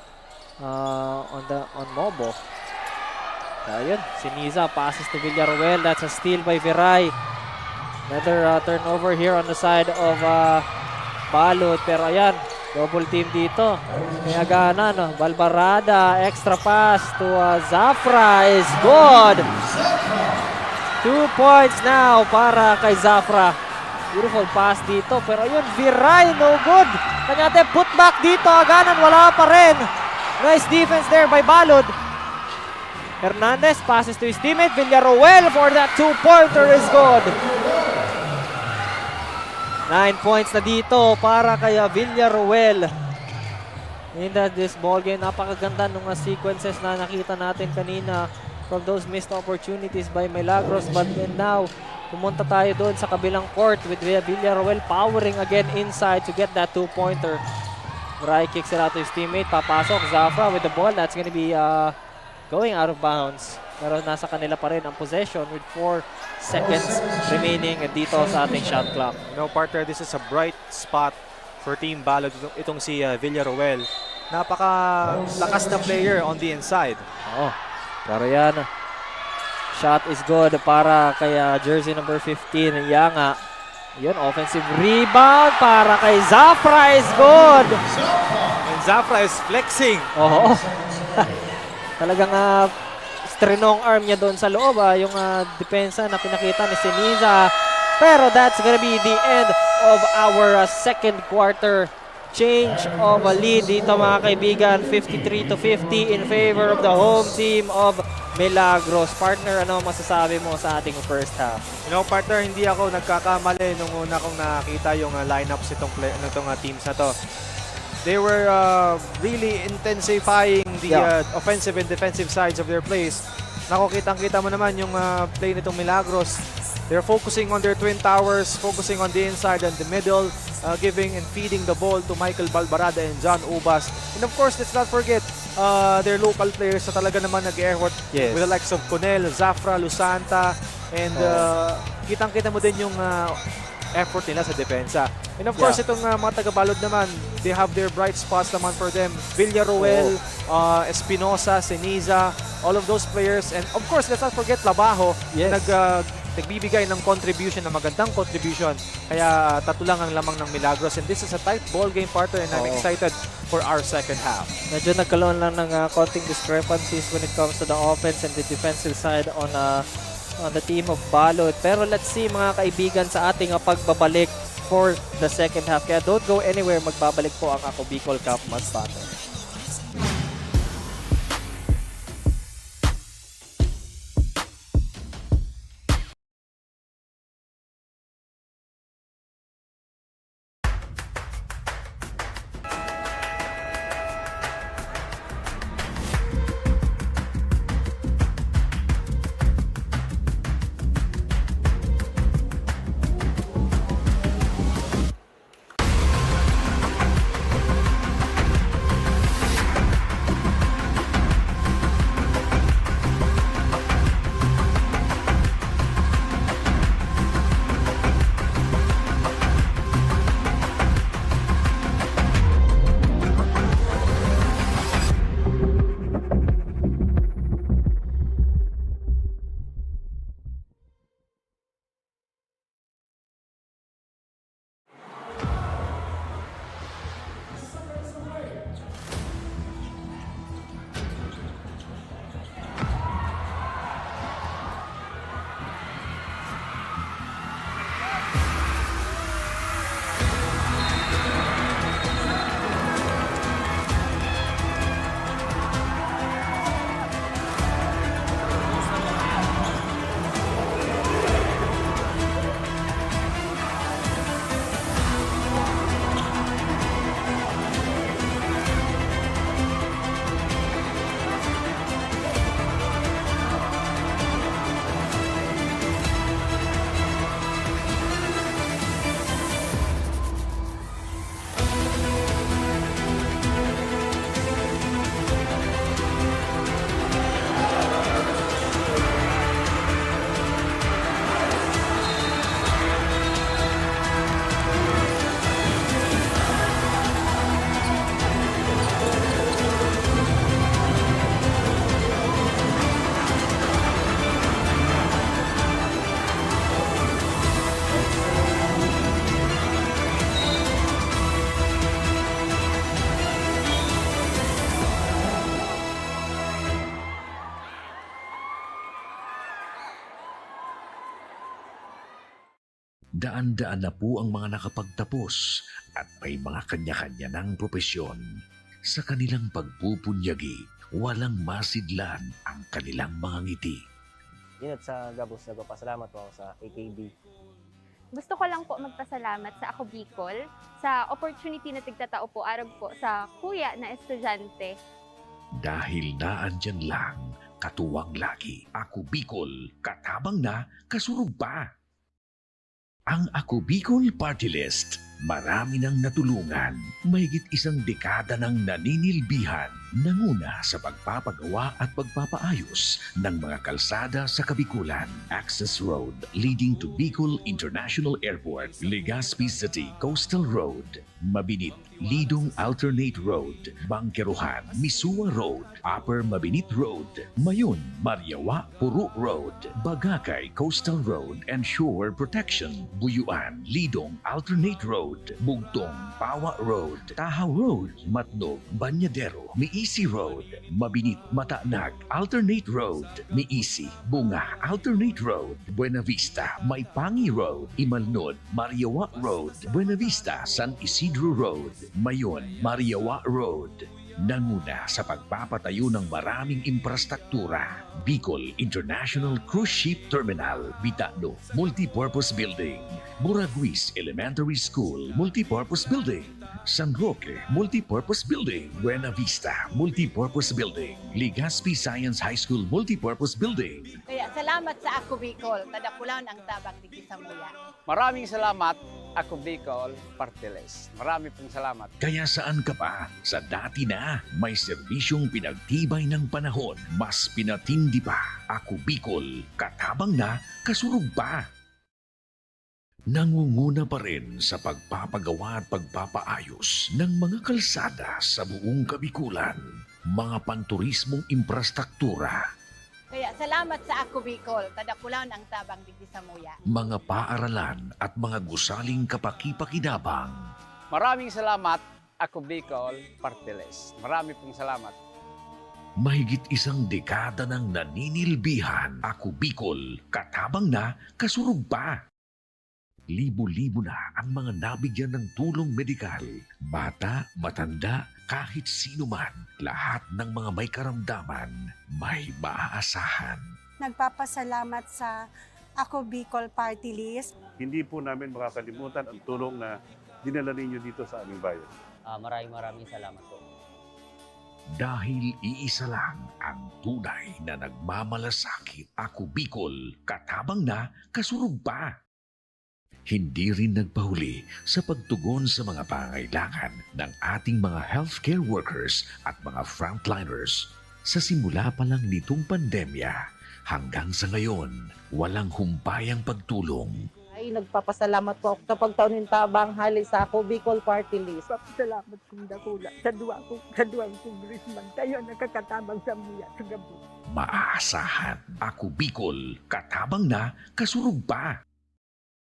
on Mobo. Ayun, si Niza passes to Villaruel. That's a steal by Viray. Another turnover here on the side of Balod. Pero ayan, double team dito. Kaya gana, no? Balbarada, extra pass to Zafra is good. 2 points now para kay Zafra. Beautiful pass dito. Pero yun, Viray, no good. Kanyate, putback dito. Aganan, wala pa rin. Nice defense there by Balod. Hernandez passes to his teammate. Villaruel for that 2-pointer is good. 9 points na dito para kay Villaruel. In this ball game, napakaganda nung sequences na nakita natin kanina from those missed opportunities by Milagros. But then now, pumunta tayo doon sa kabilang court with Villaruel powering again inside to get that 2-pointer. Rai kicks it out to his teammate. Papasok Zafra with the ball. That's going to be going out of bounds. Pero nasa kanila pa rin ang possession with 4 seconds remaining dito sa ating shot clock. You know, partner, this is a bright spot for Team Balod. Itong si Villaruel. Napaka-lakas na player on the inside. Oo. Pero yan, shot is good para kay jersey number 15, Yanga. Yun, offensive rebound para kay Zafra is good. And Zafra is flexing. Oo. Talagang strenong arm niya doon sa loob. Yung depensa na pinakita ni Siniza. Pero that's gonna be the end of our second quarter. Change of a lead dito mga kaibigan. 53-50 in favor of the home team of Milagros. Partner, ano masasabi mo sa ating first half? You know, partner, hindi ako nagkakamali nung una kong nakita yung lineups nitong teams na to. They were really intensifying the offensive and defensive sides of their plays. Kitang-kita mo naman yung play nitong Milagros. They're focusing on their twin towers, focusing on the inside and the middle, giving and feeding the ball to Michael Balbarada and John Ubas. And of course, let's not forget their local players na talaga naman nag-effort with the likes of Conel, Zafra, Lusanta, and kitang-kita mo din yung effort nila sa depensa. And of course, itong mga taga-Balod naman, they have their bright spots naman for them. Villaruel, Espinosa, Seniza, all of those players. And of course, let's not forget Labajo, nagbibigay ng contribution, na magandang contribution. Kaya tatlo lang ang lamang ng Milagros. And this is a tight ball game, partner, and I'm excited for our second half. Medyo nagkaroon lang ng konting discrepancies when it comes to the offense and the defensive side on the team of Balod. Pero let's see mga kaibigan sa ating pagbabalik for the second half. Kaya don't go anywhere, magbabalik po ang Ako Bicol Cup Mas Battle. Daan-daan na po ang mga nakapagtapos at may mga kanya-kanya ng propesyon. Sa kanilang pagpupunyagi, walang masidlan ang kanilang mga ngiti. Yun at sa Gabos, nagpapasalamat po ako sa AKB. Gusto ko lang po magpasalamat sa Ako Bicol sa opportunity na tigtatao po arag po sa kuya na estudyante. Dahil naandyan lang, katuwang lagi, Ako Bicol, katabang na, kasurog pa. Ang Ako Bicol Party List, marami nang natulungan, mahigit isang dekada ng naninilbihan, nanguna sa pagpapagawa at pagpapaayos ng mga kalsada sa Kabikulan. Access Road leading to Bicol International Airport, Legazpi City Coastal Road, Mabinit, Lidong Alternate Road, Bangkeruhan, Misua Road, Upper Mabinit Road, Mayon, Mariawa, Puro Road, Bagakay Coastal Road and Shore Protection, Buyuan, Lidong Alternate Road, Bugtong, Pawa Road, Tahaw Road, Matnog, Banyadero, Miisi Road, Mabinit, Matanag, Alternate Road, Miisi, Bunga, Alternate Road, Buena Vista, Maipangi Road, Imalnod, Mariawa Road, Buena Vista, San Isidro Road, Mayon, Mariawa Road. Nanguna sa pagpapatayo ng maraming infrastruktura. Bicol International Cruise Ship Terminal, Bitano, Multipurpose Building, Buraguis Elementary School, Multipurpose Building, San Roque, Multipurpose Building, Buena Vista, Multipurpose Building, Legazpi Science High School, Multipurpose Building. Kaya salamat sa Ako Bicol, tadakulan ang tabang di Samuya. Maraming salamat, Ako Bicol Party List. Marami pong salamat. Kaya saan ka pa? Sa dati na, may serbisyong pinagtibay ng panahon, mas pinatindi pa. Ako Bicol, katabang na, kasurog pa. Nangunguna pa rin sa pagpapagawa at pagpapaayos ng mga kalsada sa buong Kabikulan, mga panturismong infrastruktura, Kaya salamat sa Ako Bicol, tadakulan ang tabang di Samuya. mga paaralan at mga gusaling kapakipakinabang. Maraming salamat, Ako Bicol Party List. Marami pong salamat. Mahigit isang dekada ng naninilbihan, Ako Bicol, katabang na, kasurog pa. Libo-libo na ang mga nabigyan ng tulong medikal. Bata, matanda, kahit sino man, lahat ng mga may karamdaman, may maaasahan. Nagpapasalamat sa Ako Bicol Party List. Hindi po namin makakalimutan ang tulong na dinala ninyo dito sa aming bayan. Maraming salamat po. Dahil iisa lang ang tunay na nagmamalasakit, Ako Bicol, katabang na, kasurog pa. Hindi rin nagpahuli sa pagtugon sa mga pangangailangan ng ating mga healthcare workers at mga frontliners. Sa simula pa lang nitong pandemya, hanggang sa ngayon, walang humpayang pagtulong. Ay, nagpapasalamat po ako sa pagtaunin tabang hali sa Ako Bicol Party List. Salamat kong dakula sa duwang congressman. Kayo nakakatabang sa muya sa gabi. Maaasahan, Ako Bicol, katabang na, kasurog pa.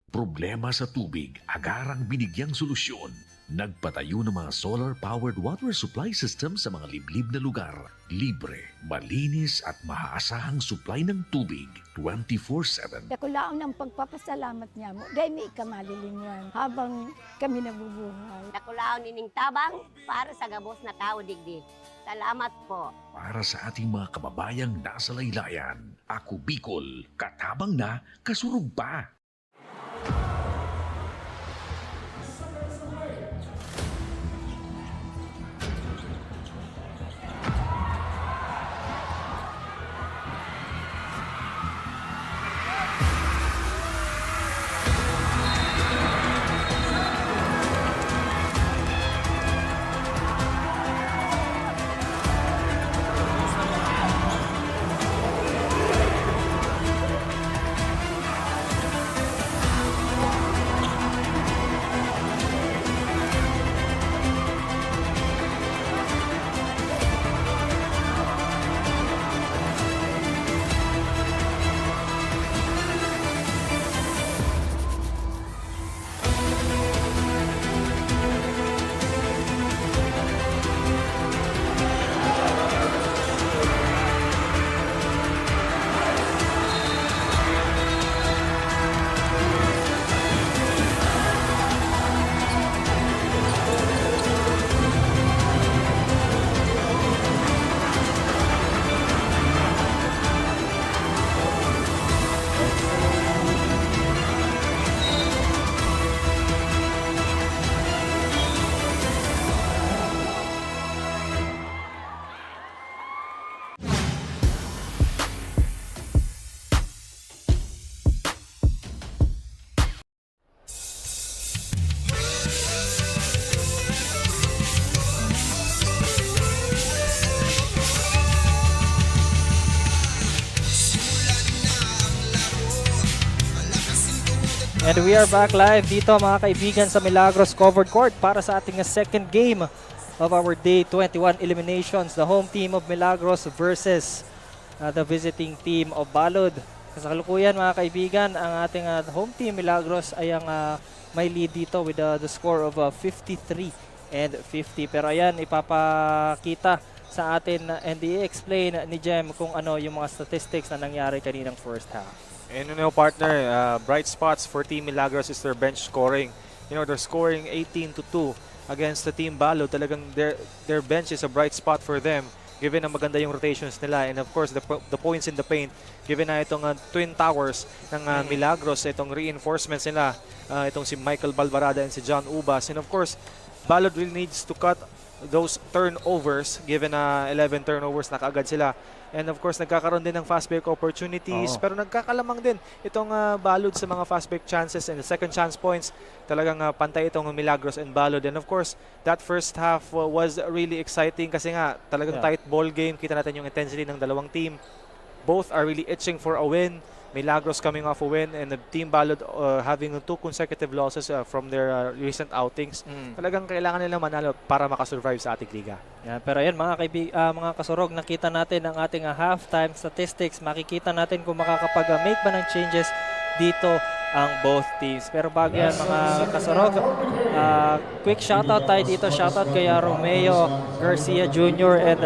Problema sa tubig, agarang binigyang solusyon. Nagpatayo ng mga solar-powered water supply system sa mga liblib na lugar. Libre, malinis at maaasahang supply ng tubig 24/7. Dakulaon ang pagpapasalamat niya mo. Dahil may ikamalilingan habang kami nabubuhay. Nakulaon nining tabang para sa Gabos na tao digdi. Salamat po. Para sa ating mga kababayang nasa laylayan, Ako Bicol, katabang na, kasurog pa. And we are back live dito mga kaibigan sa Milagros Covered Court para sa ating second game of our Day 21 eliminations. The home team of Milagros versus the visiting team of Balud. Sa kalukuyan mga kaibigan, ang ating home team Milagros ay ang may lead dito with the score of 53 and 50. Pero ayan, ipapakita sa atin and i-explain ni Jem kung ano yung mga statistics na nangyari kaninang first half. And partner, bright spots for Team Milagros is their bench scoring. They're scoring 18-2 against the Team Balud. Talagang their bench is a bright spot for them given na maganda yung rotations nila. And of course, the points in the paint, given na itong twin towers ng Milagros, itong reinforcements nila, itong si Michael Balbarada and si John Ubas. And of course, Balud really needs to cut those turnovers given na 11 turnovers na kaagad sila. And of course, nagkakaroon din ng fast break opportunities. Pero nagkakalamang din itong Balud sa mga fast break chances and the second chance points. Talagang pantay itong Milagros and Balud. And of course, that first half was really exciting kasi nga talagang tight ball game. Kita natin yung intensity ng dalawang team. Both are really itching for a win. Milagros coming off a win and the Team Balud having 2 consecutive losses from their recent outings. Talagang kailangan nila manalo para makasurvive sa ating liga. Yan, pero yan mga kasurog, nakita natin ang ating halftime statistics. Makikita natin kung makakapag-make ba ng changes dito ang both teams. Pero bago yan mga kasurog, quick shoutout tayo dito. Shoutout kay Romeo Garcia Jr. and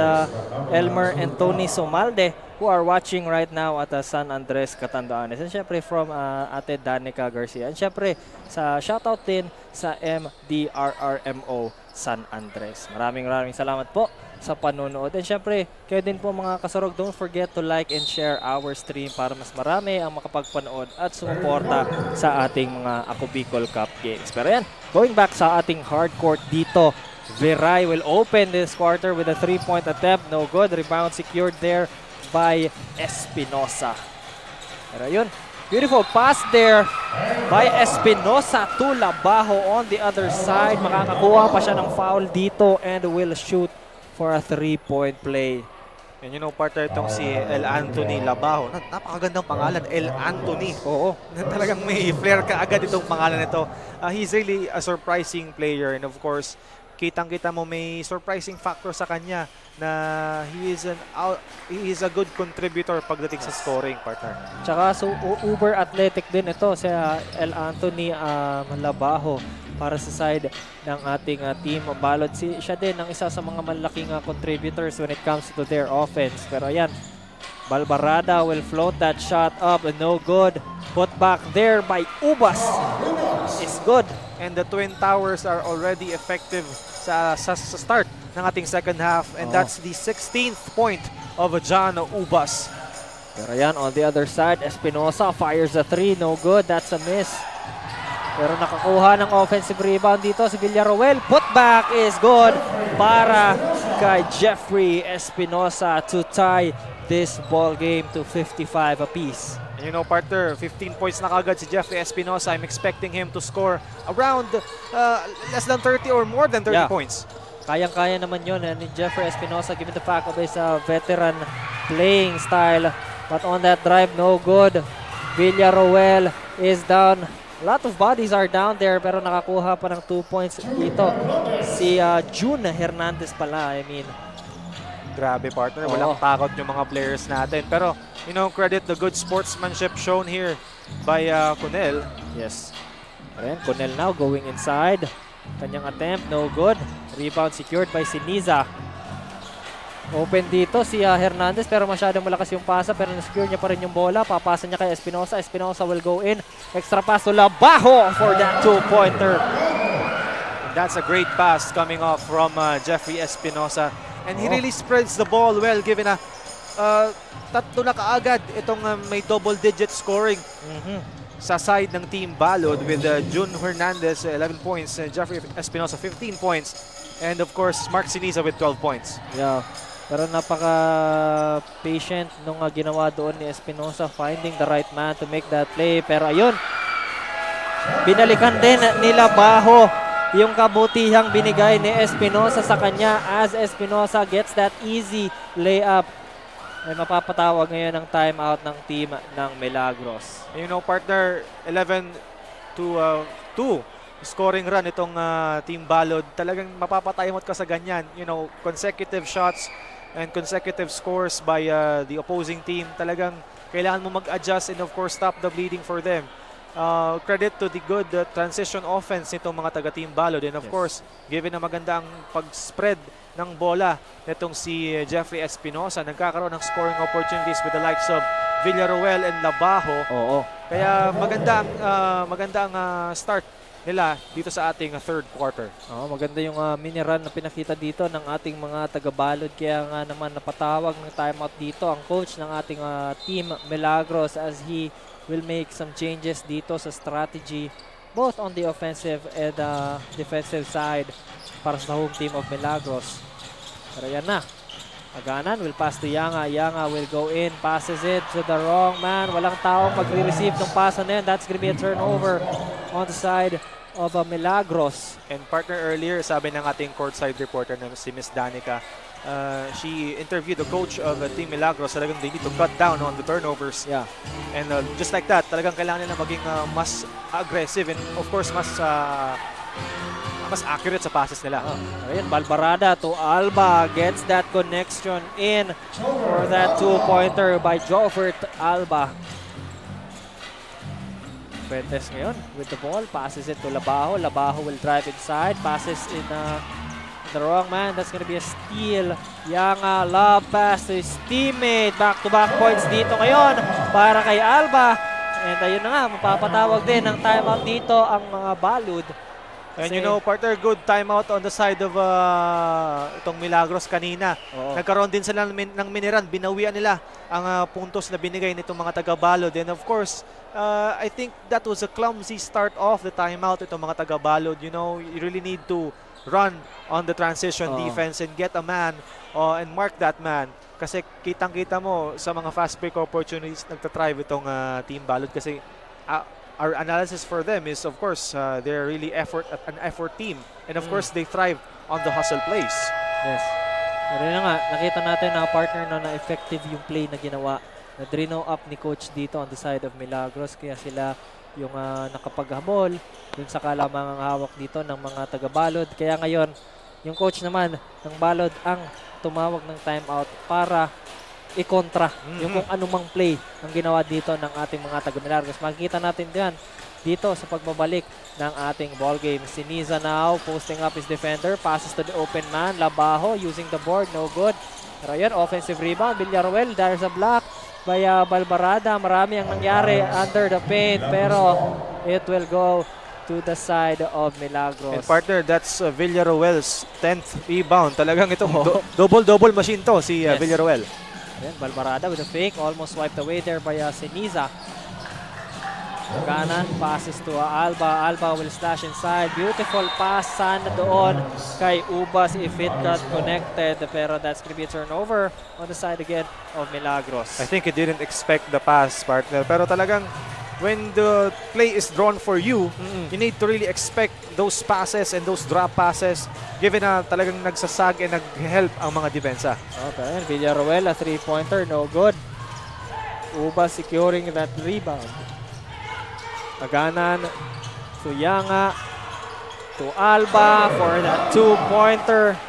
Elmer and Tony Somalde who are watching right now at San Andres, Catanduanes. And syempre from Ate Danica Garcia. And syempre sa shoutout din sa MDRRMO San Andres. Maraming salamat po sa panonood. And syempre, kayo din po mga kasurog, don't forget to like and share our stream para mas marami ang makapagpanood at sumuporta sa ating mga Ako Bicol Cup games. Pero yan, going back sa ating hardcourt dito, Viray will open this quarter with a 3-point attempt. No good. Rebound secured there by Espinosa. Pero yun, beautiful pass there by Espinosa to Labajo on the other side. Makakakuha pa siya ng foul dito and will shoot for a 3-point play. And partner, itong si El Anthony Labajo. Napakagandang pangalan, El Anthony. Oo. Talagang may flair ka agad itong pangalan nito. He's really a surprising player and of course, kitang-kita mo may surprising factor sa kanya na he is a good contributor pagdating sa scoring, partner. Tsaka uber athletic din ito si El Anthony Labajo para sa side ng ating team Balud. Siya din ang isa sa mga malaking contributors when it comes to their offense. Pero ayan, Balbarada will float that shot up. No good. Put back there by Ubas. Is good. And the Twin Towers are already effective sa start ng ating second half. And that's the 16th point of John Ubas. Pero yan, on the other side, Espinosa fires a 3. No good. That's a miss. Pero nakakuha ng offensive rebound dito si Villaruel. Putback is good para kay Jeffrey Espinosa to tie this ball game to 55 apiece. And partner, 15 points na kagad si Jeffrey Espinosa. I'm expecting him to score around less than 30 or more than 30 points. Kayang-kaya naman yun ni Jeffrey Espinosa given the fact of his veteran playing style. But on that drive, no good. Villaruel is down. A lot of bodies are down there pero nakakuha pa ng 2 points dito. Si June Hernandez pala, I mean. Grabe, partner. Walang takot yung mga players natin. Pero, credit the good sportsmanship shown here by Cunel. Yes. Ayan, Cunel now going inside. Kanyang attempt, no good. Rebound secured by Siniza. Open dito si Hernandez pero masyadong malakas yung pasa pero na-secure niya pa rin yung bola. Papasa niya kay Espinosa. Espinosa will go in. Extra pass to Labajo for that 2-pointer. That's a great pass coming off from Jeffrey Espinosa. And he really spreads the ball well given na tatlo na kaagad itong may double-digit scoring sa side ng Team Balud with June Hernandez 11 points, Jeffrey Espinosa 15 points, and of course Mark Siniza with 12 points. Yeah. Pero napaka-patient nung ginawa doon ni Espinosa finding the right man to make that play. Pero ayun, binalikan din ni Labajo yung kabutihang binigay ni Espinosa sa kanya as Espinosa gets that easy layup. Ay mapapatawag ngayon ng timeout ng team ng Milagros. Partner, 11 to 2 scoring run itong Team Balod. Talagang mapapatayamot ka sa ganyan. You know, consecutive shots and consecutive scores by the opposing team. Talagang kailangan mo mag-adjust and of course stop the bleeding for them. Credit to the good transition offense nitong mga taga-Team Balod. And of course, given na maganda ang pag-spread ng bola nitong si Jeffrey Espinosa, nagkakaroon ng scoring opportunities with the likes of Villaruel and Labajo. Oo. Kaya maganda ang start nila dito sa ating third quarter. Maganda yung mini run na pinakita dito ng ating mga taga-Balod. Kaya nga naman napatawag ng timeout dito ang coach ng ating Team Milagros as he will make some changes dito sa strategy both on the offensive and defensive side para sa home team of Milagros. Pero yan na. Aganan will pass to Yanga. Yanga will go in, passes it to the wrong man. Walang taong magre-receive ng pass na yun. That's gonna be a turnover on the side of Milagros. And partner, earlier, sabi ng ating courtside reporter na si Miss Danica, she interviewed the coach of Team Milagros. Talagang they need to cut down on the turnovers. Yeah. And just like that, talagang kailangan nila maging mas aggressive and of course mas accurate sa passes nila. Ayun, Balbarada to Alba gets that connection in for that two-pointer by Jofert Alba. Fuentes ngayon with the ball, passes it to Labajo. Labajo will drive inside, passes in the wrong man. That's gonna be a steal. Yanga, love pass to his teammate. Back-to-back points dito ngayon para kay Alba. And ayun na nga, mapapatawag din ng timeout dito ang mga Balud. And you know, partner, good timeout on the side of itong Milagros kanina. Nagkaroon din sila ng miniran. Binawian nila ang puntos na binigay nitong mga taga-Balod. And of course, I think that was a clumsy start off the timeout itong mga taga-Balod. You know, you really need to run on the transition defense and get a man and mark that man. Kasi kitang-kita mo sa mga fast break opportunities nagtatrive itong Team Balod kasi our analysis for them is, of course, they're really an effort team. And of course, they thrive on the hustle plays. Yes. Pero yun na nga, nakita natin na partner na effective yung play na ginawa. Na-drino up ni coach dito on the side of Milagros. Kaya sila yung nakapaghabol dun sa kalamangang hawak dito ng mga taga-Balod. Kaya ngayon, yung coach naman ng Balod ang tumawag ng timeout para i-kontra yung kung anumang play ang ginawa dito ng ating mga taga-Milagros. Makikita natin diyan dito sa pagbabalik ng ating ball game. Siniza now posting up his defender, passes to the open man. Labajo using the board, no good. Pero yan, offensive rebound. Villaruel, there's a block by Balbarada. Marami ang nangyari under the paint, pero it will go to the side of Milagros. And partner, that's Villaruel's 10th rebound. Talagang itong double-double machine to si Villaruel. Then Balbarada with a fake, almost wiped away there by Siniza. Kanan, passes to Alba. Alba will slash inside. Beautiful pass, sana doon kay Ubas if it got connected. Pero that's going to be a turnover on the side again of Milagros. I think he didn't expect the pass, partner. Pero talagang when the play is drawn for you, you need to really expect those passes and those drop passes given na talagang nagsasag and nag-help ang mga depensa. Okay, Villaruel, a three-pointer, no good. Uba securing that rebound. Taganan to Yanga, to Alba for that two-pointer.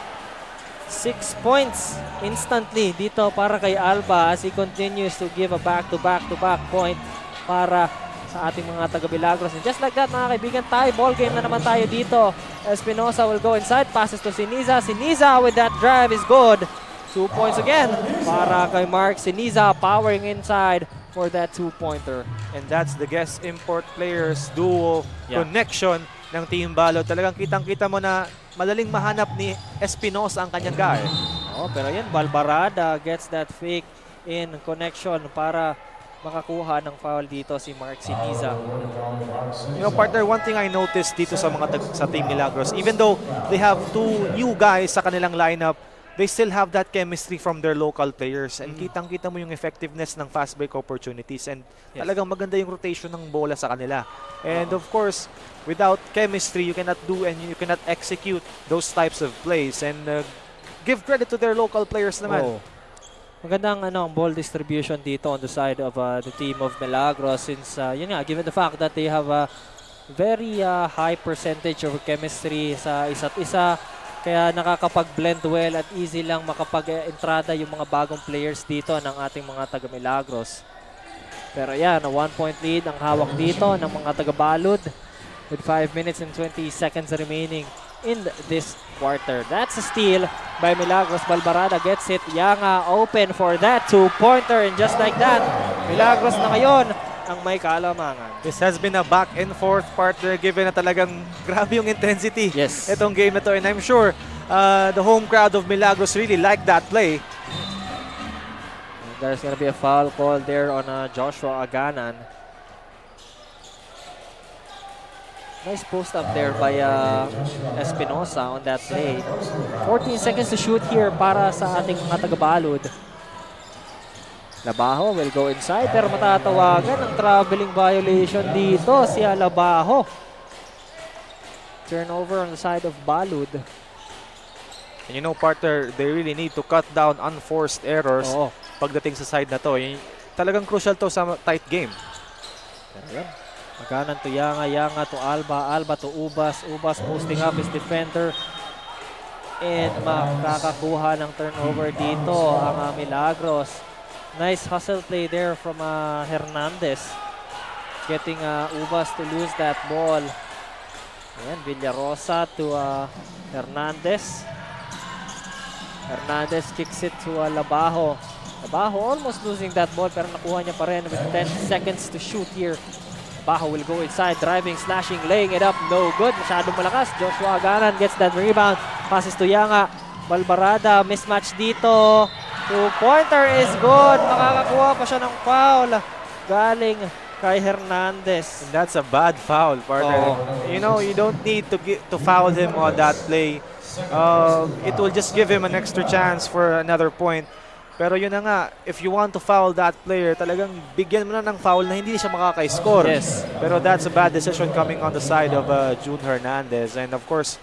6 points instantly dito para kay Alba as he continues to give a back-to-back-to-back point para sa ating mga taga-Milagros. And just like that, mga kaibigan, ball game na naman tayo dito. Espinosa will go inside, passes to Siniza. Siniza with that drive is good. 2 points again para kay Mark Siniza, powering inside for that two-pointer. And that's the guest import players duo connection ng Team Balod. Talagang kitang-kita mo na madaling mahanap ni Espinosa ang kanyang guy. Pero yan, Balbarada gets that fake in connection para makakuha ng foul dito si Mark Siniza. You know, partner, one thing I noticed dito sa mga sa Team Milagros, even though they have two new guys sa kanilang lineup, they still have that chemistry from their local players. And kitang-kita mo yung effectiveness ng fast break opportunities. And talagang maganda yung rotation ng bola sa kanila. And of course, without chemistry, you cannot do and you cannot execute those types of plays. And give credit to their local players naman. Magandang ball distribution dito on the side of the team of Milagros since, yun nga, given the fact that they have very high percentage of chemistry sa isa't isa. Kaya nakakapag-blend well at easy lang makapag-entrada yung mga bagong players dito ng ating mga taga Milagros. Pero yan, a 1-point lead ang hawak dito ng mga taga Balud with 5 minutes and 20 seconds remaining in this quarter. That's a steal by Milagros. Balbarada gets it. Yanga open for that 2-pointer, and just like that, Milagros na ngayon ang may kalamangan. This has been a back and forth partner given na talagang grabe yung intensity. Yes. Itong game na to, and I'm sure the home crowd of Milagros really liked that play. And there's gonna be a foul call there on Joshua Aganan. Nice post up there by Espinosa on that play. 14 seconds to shoot here para sa ating mga taga-Balud. Labajo will go inside, pero matatawagan ng traveling violation dito si Labajo. Turnover on the side of Balud. And you know, partner, they really need to cut down unforced errors pagdating sa side na to. Talagang crucial to sa tight game. Pero yan. Maganan to Yanga, Yanga to Alba, Alba to Ubas, Ubas posting up his defender. And makakakuha ng turnover dito ang Milagros. Nice hustle play there from Hernandez. Getting Ubas to lose that ball. Ayan, Villarosa to Hernandez. Hernandez kicks it to Labajo. Labajo almost losing that ball pero nakuha niya pa rin with 10 seconds to shoot here. Labajo will go inside, driving, slashing, laying it up. No good. Masyadong malakas. Joshua Aganan gets that rebound. Passes to Yanga. Balbarada, mismatch dito. 2-pointer is good. Makakakuha pa siya ng foul. Galing kay Hernandez. And that's a bad foul, partner. You know, you don't need to foul him on that play. It will just give him an extra chance for another point. Pero yun na nga, if you want to foul that player, talagang bigyan mo na ng foul na hindi siya makaka-score. Yes. Pero that's a bad decision coming on the side of June Hernandez. And of course,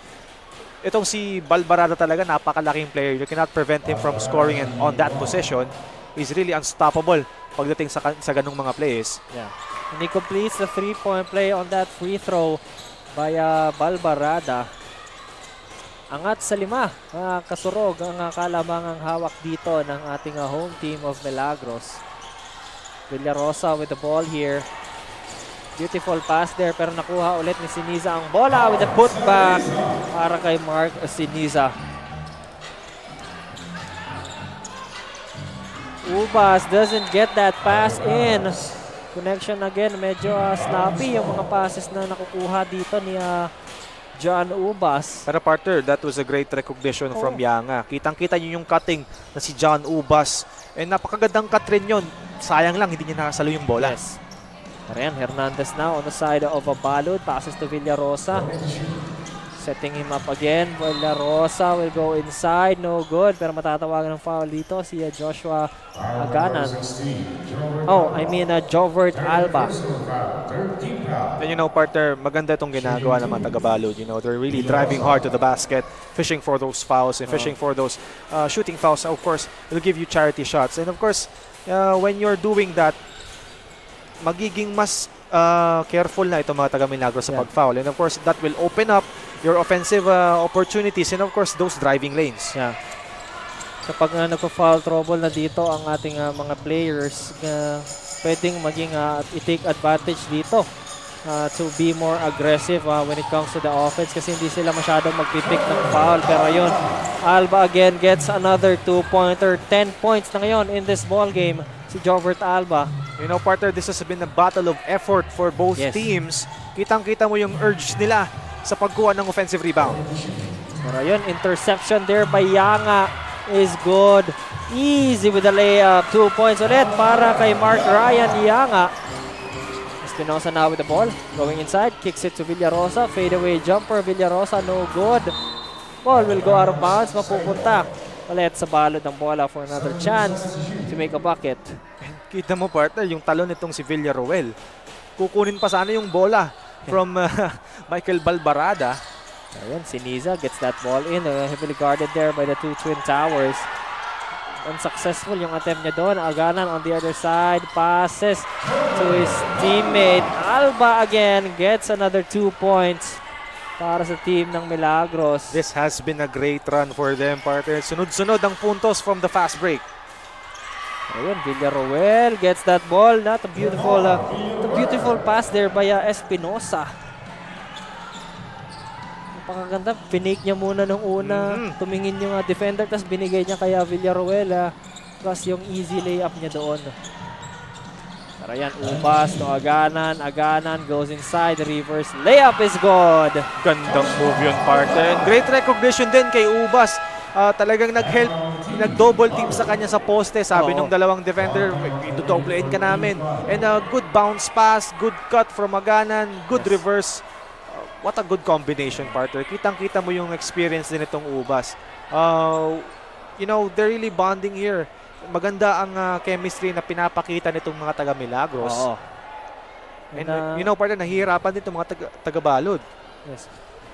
itong si Balbarada talaga, napakalaking player. You cannot prevent him from scoring, and on that position, he's really unstoppable pagdating sa ganung mga plays. Yeah. And he completes the 3-point play on that free throw by Balbarada. Angat sa 5, mga kasurog ang kalamangang hawak dito ng ating home team of Milagros. Villarosa with the ball here. Beautiful pass there pero nakuha ulit ni Siniza ang bola with a putback para kay Mark Siniza. Ubas doesn't get that pass in. Connection again, medyo snappy yung mga passes na nakukuha dito ni John Ubas. Pero partner, that was a great recognition from Yanga. Kitang-kita niyo yung cutting na si John Ubas. And napakagandang cut rin yun. Sayang lang, hindi niya nakasalo yung bola. Yes. Ayan, Hernandez now on the side of Balud. Passes to Villarosa. Setting him up again. Villarosa will go inside. No good. Pero matatawagan ng foul dito si Joshua Aganan. Jovert Alba. And you know, partner, maganda itong ginagawa ng mga taga-Balud. You know, they're really driving hard to the basket, fishing for those fouls and fishing for those shooting fouls. Of course, it'll give you charity shots. And of course, when you're doing that, magiging mas careful na itong mga taga-Milagros sa pag-foul. And of course, that will open up your offensive opportunities and of course, those driving lanes. Yeah. Kapag nagpa-foul trouble na dito ang ating mga players, pwedeng maging i-take advantage dito to be more aggressive when it comes to the offense kasi hindi sila masyadong mag-pick ng foul. Pero yun, Alba again gets another 2-pointer. 10 points na ngayon in this ball game si Jovert Alba. You know, partner, this has been a battle of effort for both teams. Kitang-kita mo yung urge nila sa pagkuha ng offensive rebound. Pero yun, interception there by Yanga is good. Easy with the layup. 2 points ulit para kay Mark Ryan Yanga. Espinosa now with the ball. Going inside. Kicks it to Villarosa. Fadeaway jumper. Villarosa no good. Ball will go out of bounds. Mapupunta ulit sa balod ng bola for another chance to make a bucket. Kita mo, partner, yung talon nitong si Villaroel. Kukunin pa sana yung bola from Michael Balbarada. Ayan, Siniza gets that ball in. Heavily guarded there by the two Twin Towers. unsuccessful yung attempt niya doon. Aganan on the other side, passes to his teammate. Alba again gets another 2 points para sa team ng Milagros. This has been a great run for them, partner. Sunod-sunod ang puntos from the fast break. Ayun, Villaruel gets that ball. Not a beautiful pass there by Espinosa. Napakaganda. Pinake niya muna nung una. Tumingin yung defender, tapos binigay niya kaya Villaruel. Plus yung easy layup niya doon. Pero yan, Ubas to Aganan. Aganan goes inside. Reverse layup is good. Gandang move yun, partner. And great recognition din kay Ubas. Talagang nag-help, nag-double team sa kanya sa poste. Sabi nung dalawang defender, idodoblein ka namin. And a good bounce pass, good cut from Aganan, good reverse. What a good combination, partner. Kitang-kita mo yung experience din itong Ubas. You know, they're really bonding here. Maganda ang chemistry na pinapakita nitong mga taga-Milagros. Oo. And you know, partner, nahihirapan din itong mga taga-Balod. Yes.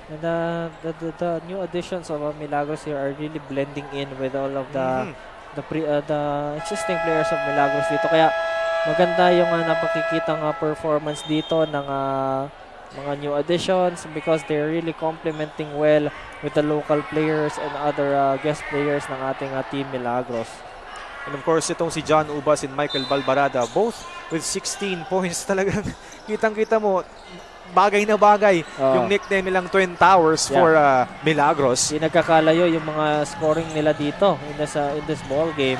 And the new additions of Milagros here are really blending in with all of the existing players of Milagros dito. Kaya maganda yung napakikitang performance dito ng mga new additions because they're really complementing well with the local players and other guest players ng ating team Milagros. And of course, itong si John Ubas and Michael Balbarada, both with 16 points. Talagang kitang-kita mo, bagay na bagay yung nickname nilang Twin Towers for Milagros. Hindi nagkakalayo yung mga scoring nila dito in this ball game.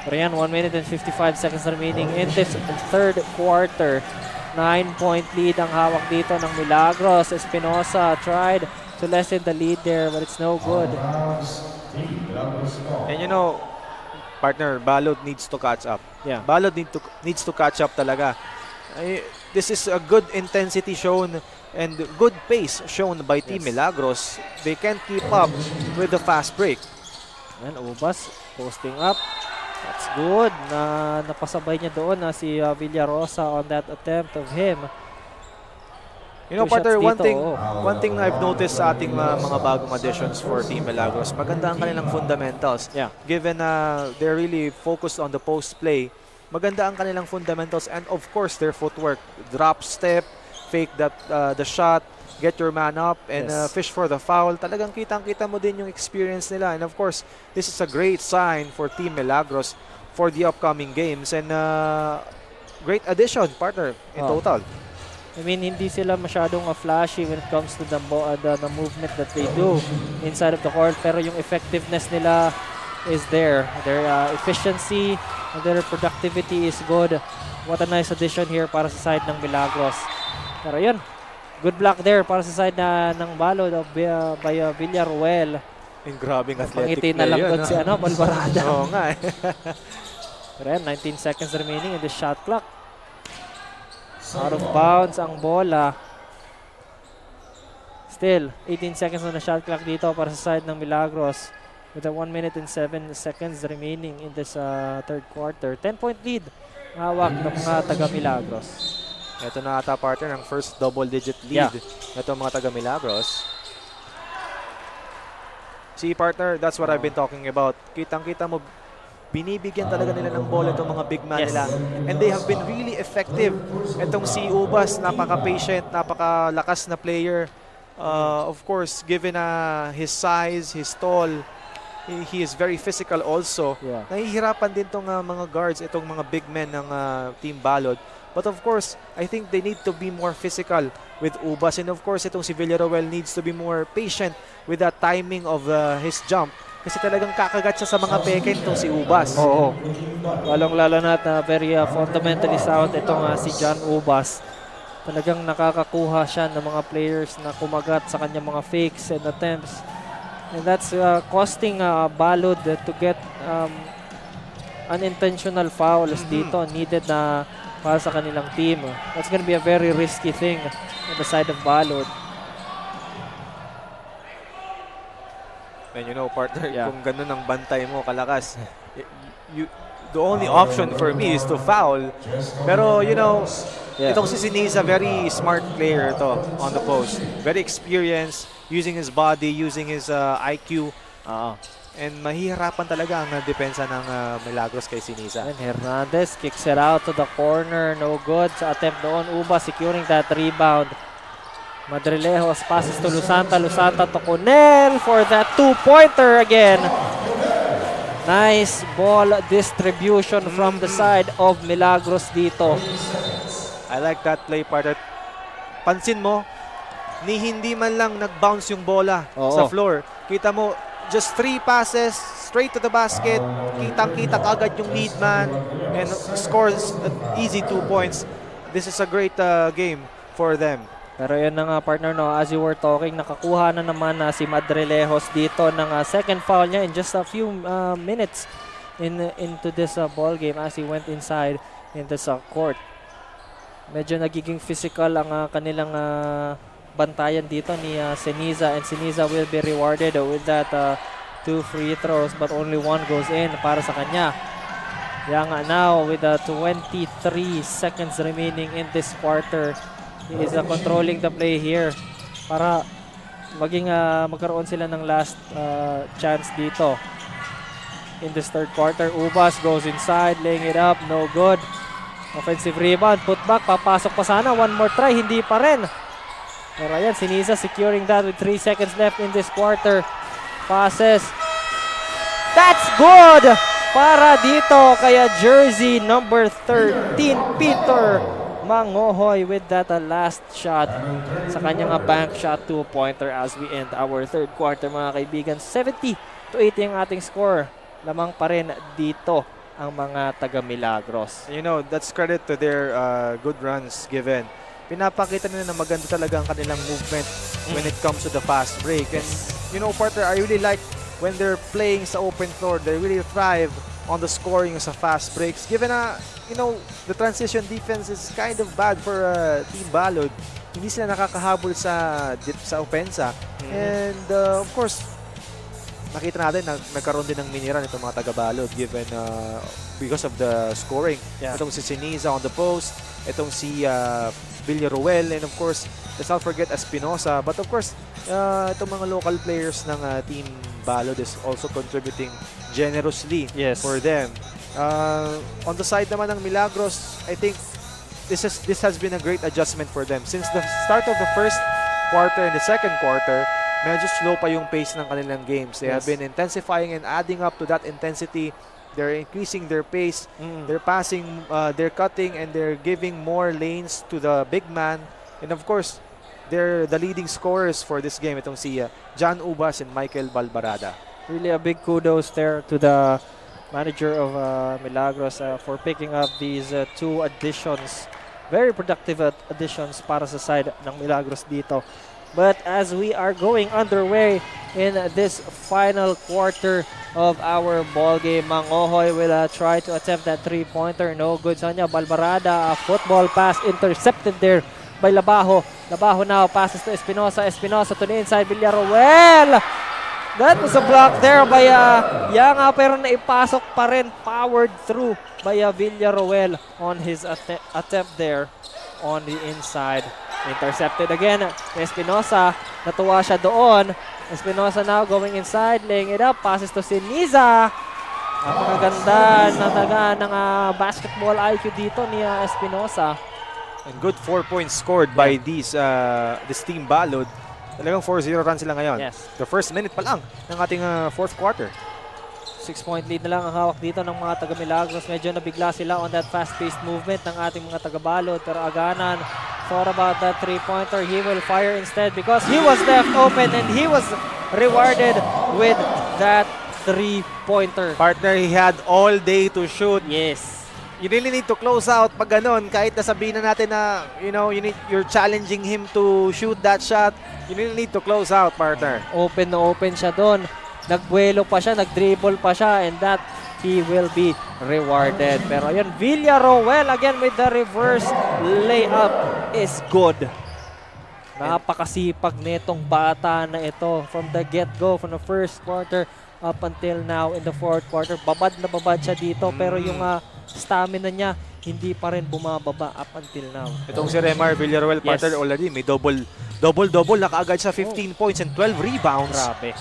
Pero yan, 1 minute and 55 seconds remaining in this third quarter. 9-point lead ang hawak dito ng Milagros. Espinosa tried to lessen the lead there, but it's no good. And you know, partner, Balod needs to catch up. Yeah. Balod needs to catch up talaga. This is a good intensity shown and good pace shown by Team Milagros. They can't keep up with the fast break. And Ubas posting up. That's good. Napasabay niya doon si Villarosa on that attempt of him. You know, partner, one thing I've noticed sa ating mga bagong additions for Team Milagros, maganda ang kanilang fundamentals. Yeah. Given they're really focused on the post play, maganda ang kanilang fundamentals and of course their footwork. Drop step, fake the shot, get your man up, and fish for the foul. Talagang kitang-kita mo din yung experience nila. And of course, this is a great sign for Team Milagros for the upcoming games. And great addition, partner, in total. I mean, hindi sila masyadong flashy when it comes to the movement that they do inside of the court. Pero yung effectiveness nila is there. Their efficiency and their productivity is good. What a nice addition here para sa side ng Milagros. Pero yun, good block there para sa side ng Balod by Villaruel. Yung grabing athletic Pangiti na lang doon si Balbarada. Oo nga. Pero yan, 19 seconds remaining in the shot clock. Out of bounds ang bola. Still, 18 seconds on the shot clock dito para sa side ng Milagros. With a 1 minute and 7 seconds remaining in this third quarter. 10-point lead. Hawak ng mga taga-Milagros. Ito na ata, partner, ang first double-digit lead. Ito mga taga-Milagros. See, partner, that's what I've been talking about. Kitang-kita mo, binibigyan talaga nila ng bola itong mga big man nila. And they have been really effective. Itong si Ubas, napaka-patient, napaka-lakas na player. Of course, given his size, his tall, he is very physical also. Nahihirapan din itong mga guards, itong mga big men ng Team Balod. But of course, I think they need to be more physical with Ubas. And of course, itong si Villaruel needs to be more patient with the timing of his jump. Kasi talagang kakagat siya sa mga peke itong si Ubas. Oo. Lalong-lalo na very fundamentally sound itong si John Ubas. Talagang nakakakuha siya ng mga players na kumagat sa kanyang mga fakes and attempts. And that's costing Balod to get unintentional fouls dito needed na para sa kanilang team. That's gonna be a very risky thing on the side of Balod. And you know, partner, kung ganun ang bantay mo, kalakas, the only option for me is to foul. Pero, you know, itong si Sinisa, very smart player ito on the post. Very experienced, using his body, using his IQ. And mahihirapan talaga ang depensa ng Milagros kay Sinisa. And Hernandez kicks it out to the corner. No good sa attempt doon. Uba securing that rebound. Madrilejos passes to Lusanta. Lusanta to Conel for that 2-pointer again. Nice ball distribution from the side of Milagros dito. I like that play, partner. Pansin mo, hindi man lang nag-bounce yung bola sa floor. Kita mo, just 3 passes straight to the basket. Kitang-kita agad yung lead man and scores an easy 2 points. This is a great game for them. Pero yun na nga partner, no, as you were talking, nakakuha na naman si Madrilejos dito ng second foul niya in just a few minutes into this ball game as he went inside in this court. Medyo nagiging physical ang kanilang bantayan dito ni Seniza, and Seniza will be rewarded with that 2 free throws but only 1 goes in para sa kanya. Yang now with 23 seconds remaining in this quarter, he is controlling the play here para magkaroon sila ng last chance dito in this third quarter. Ubas goes inside, laying it up, no good. Offensive rebound, put back, papasok pa sana, one more try, hindi pa rin. Pero ayan, Seniza securing that with 3 seconds left in this quarter. Passes. That's good! Para dito kaya jersey number 13, Peter Mangohoy with that last shot sa kanyang bank shot 2-pointer as we end our third quarter, mga kaibigan. 70-80 ang ating score. Lamang pa rin dito ang mga taga Milagros. You know, that's credit to their good runs given. Pinapakita nila na maganda talaga ang kanilang movement when it comes to the fast break. And you know, partner, I really like when they're playing sa open floor, they really thrive on the scoring sa fast breaks. Given na, you know, the transition defense is kind of bad for Team Balod. Hindi sila nakakahabol sa opensa. And of course, nakita natin na nagkaroon din ng miniran itong mga taga-Balod given because of the scoring. Yeah. Itong si Seniza on the post, itong si Villaruel, and of course, let's not forget Espinosa. But of course, itong mga local players ng Team Balod is also contributing generously for them. On the side naman ng Milagros, I think this has been a great adjustment for them. Since the start of the first quarter and the second quarter, medyo slow pa yung pace ng kanilang games. They have been intensifying and adding up to that intensity. They're increasing their pace, they're passing, they're cutting, and they're giving more lanes to the big man. And of course, they're the leading scorers for this game. Itong si John Ubas and Michael Balbarada. Really a big kudos there to the manager of Milagros for picking up these 2 additions. Very productive additions para sa side ng Milagros dito. But as we are going underway in this final quarter of our ball game, Mangohoy will try to attempt that 3-pointer. No good sa kanya. Balbarada, a football pass intercepted there by Labajo. Labajo now passes to Espinosa. Espinosa to the inside. Villaruel! That was a block there by Yanga, pero naipasok pa rin, powered through by Villaruel on his attempt there on the inside. Intercepted again. Espinosa, natuwa siya doon. Espinosa now going inside, laying it up, passes to Seniza. Napakaganda ng basketball IQ dito ni Espinosa. And good 4 points scored by this Team Balod. Talagang 4-0 run sila ngayon. Yes. The first minute pa lang ng ating fourth quarter. 6-point lead na lang ang hawak dito ng mga taga Milagros. Medyo nabigla sila on that fast-paced movement ng ating mga taga Balod. Pero Aganan thought about that 3-pointer. He will fire instead because he was left open and he was rewarded with that 3-pointer. Partner, he had all day to shoot. Yes. You really need to close out pag ganun. Kahit nasabihin na natin na, you know, you're challenging him to shoot that shot. You really need to close out, partner. Open na open siya doon. Nagbuelo pa siya, nagdribble pa siya, and that he will be rewarded. Pero ayun, Villaruel again with the reverse layup is good. Napakasipag nitong bata na ito from the get-go, from the first quarter up until now in the fourth quarter. Babad na babad siya dito, pero yung stamina niya hindi pa rin bumababa up until now. Itong si Remar Villaruel, partner, already may double na kaagad sa 15 points and 12 rebounds. Grabe.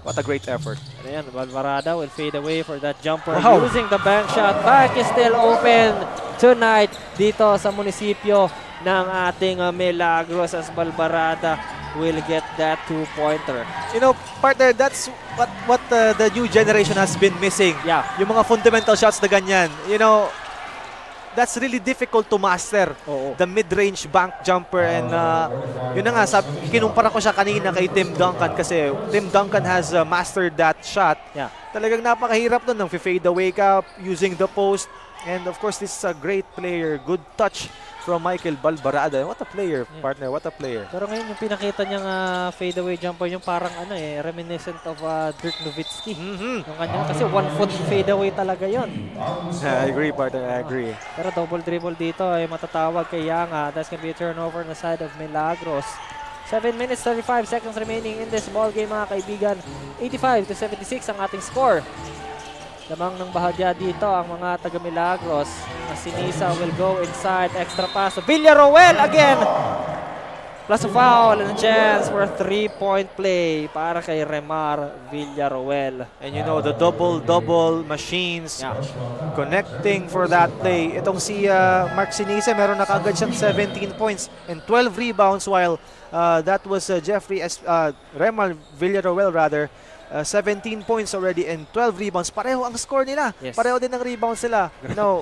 What a great effort. Ayan, Balbarada will fade away for that jumper. Wow. Using the bank shot. Back is still open tonight dito sa munisipyo ng ating Milagros as Balbarada will get that 2-pointer. You know, partner, that's what the new generation has been missing. Yeah. Yung mga fundamental shots na ganyan. You know, that's really difficult to master. Oo. The mid-range bank jumper and yun na nga, kinumpara ko siya kanina kay Tim Duncan kasi Tim Duncan has mastered that shot. Yeah. Talagang napakahirap nun ng fade away ka using the post. And of course, this is a great player. Good touch from Michael Balbarada. What a player, partner. What a player. Pero ngayon yung pinakita niyang fadeaway jumper, yung parang reminiscent of Dirk Nowitzki. Yung kanya, kasi 1-foot fadeaway talaga yon. I agree, partner. I agree. Pero double dribble dito ay matatawag kay Yanga. That's gonna be a turnover on the side of Milagros. 7 minutes, 35 seconds remaining in this ball game, mga kaibigan. 85-76 ang ating score. Lamang ng bahagya dito ang mga taga Milagros. Sinisa will go inside. Extra pass to Villaroel again. Plus a foul and a chance for a 3-point play para kay Remar Villaroel. And you know, the double-double machines connecting for that play. Itong si Mark Sinisa, meron na kaagad siyang 17 points and 12 rebounds while that was Remar Villaroel rather. 17 points already and 12 rebounds. Pareho ang score nila. Yes. Pareho din ang rebounds nila. No,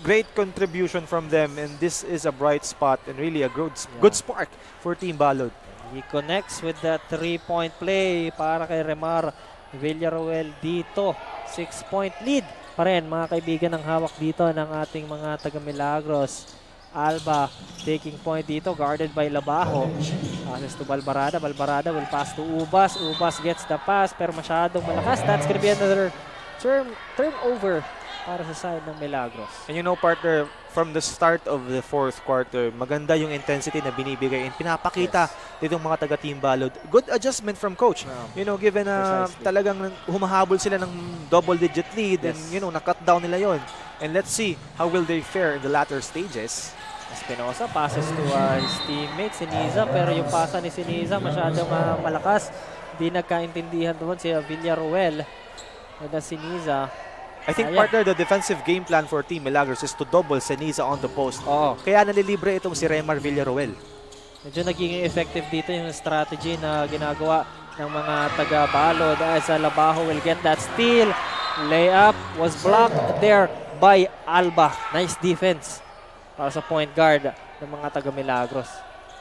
great contribution from them and this is a bright spot and really a good spark for Team Balod. He connects with that 3-point play para kay Remar Villaroel dito. 6-point lead pa rin, mga kaibigan, ang hawak dito ng ating mga taga Milagros. Alba taking point dito, guarded by Labajo. Passes to Balbarada. Balbarada will pass to Ubas. Ubas gets the pass pero masyadong malakas. That's gonna be another turnover para sa side ng Milagros. And you know, partner, from the start of the fourth quarter, maganda yung intensity na binibigay and pinapakita ditong mga taga-Team Balod. Good adjustment from coach. You know, given na talagang humahabol sila ng double-digit lead and you know, na-cut down nila yon. And let's see how will they fare in the latter stages. Espinosa passes to his teammate Sinisa, pero yung pasa ni Sinisa masyadong malakas. Di nagkaintindihan doon si Villaroel and Sinisa. I think, partner, the defensive game plan for Team Milagros is to double Sinisa on the post. Oo. Kaya nalilibre itong si Remar Villaroel. Medyo naging effective dito yung strategy na ginagawa ng mga taga-Balod as Labajo will get that steal. Layup was blocked there by Alba. Nice defense para sa point guard ng mga taga-Milagros.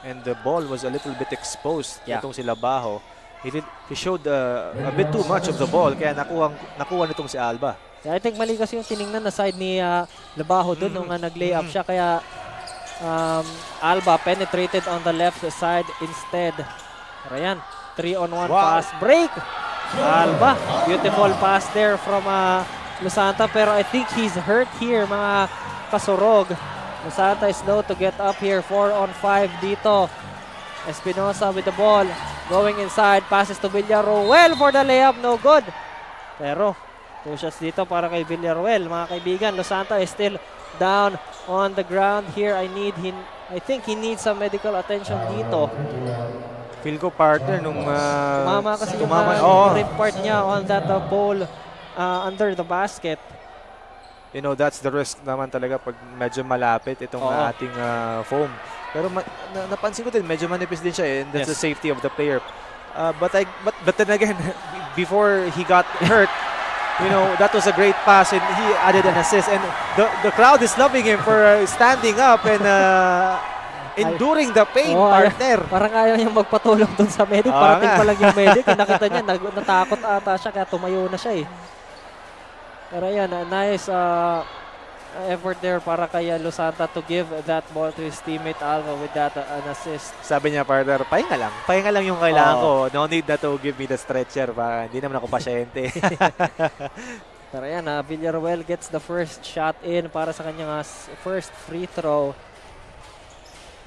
And the ball was a little bit exposed. Itong si Labajo. He showed a bit too much of the ball kaya nakuha nitong si Alba. I think mali kasi yung tiningnan na side ni Labajo doon nung nag-layup siya kaya Alba penetrated on the left side instead. Pero yan, 3-on-1 pass break. Alba, beautiful pass there from Lusanta pero I think he's hurt here, mga kasurog. Lusanta is slow to get up here. 4-on-5 dito. Espinosa with the ball. Going inside. Passes to Villaroel for the layup. No good. Pero 2 shots dito para kay Villaroel. Mga kaibigan, Lusanta is still down on the ground here. I think he needs some medical attention dito. Feel ko, partner, nung tumama kasi yung rib part niya on that ball under the basket. You know, that's the risk naman talaga pag medyo malapit itong ating foam. Pero napansin ko din, medyo manipis din siya and that's the safety of the player. But then again, before he got hurt, you know, that was a great pass and he added an assist. And the crowd is loving him for standing up and enduring the pain, partner. Parang ayaw niyang magpatulong dun sa medic. Parating pa lang yung medic. Nakita niya, natakot ata siya kaya tumayo na siya eh. Pero yan, nice effort there para kay Lusanta to give that ball to his teammate Alva with that an assist. Sabi niya, partner, pahinga lang. Pahinga lang yung kailangan ko. No need na to give me the stretcher. Hindi naman ako pasyente. Pero yan, Villaroel gets the first shot in para sa kanyang first free throw.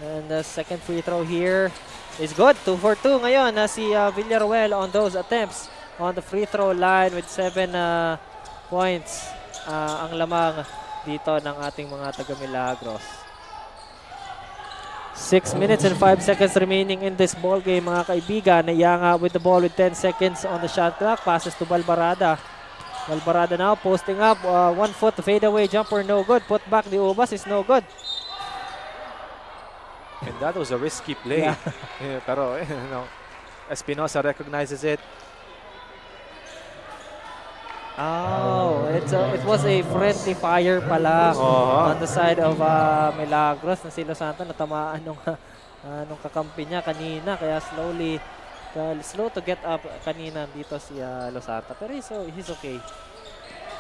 And the second free throw here is good. 2 for 2 ngayon si Villaroel on those attempts on the free throw line with 7 points ang lamang dito ng ating mga taga-Milagros. 6 minutes and 5 seconds remaining in this ball game, mga kaibigan. Yanga with the ball with 10 seconds on the shot clock. Passes to Balbarada. Balbarada now posting up. 1 foot fadeaway jumper, no good. Put back the Ubas is no good. And that was a risky play. Yeah. Yeah, pero, Espinosa recognizes it. Oh, it was a friendly fire pala on the side of Milagros na si Los Santos natamaan nung kakampi niya kanina, kaya slow to get up kanina dito si Los Santos, pero he's okay.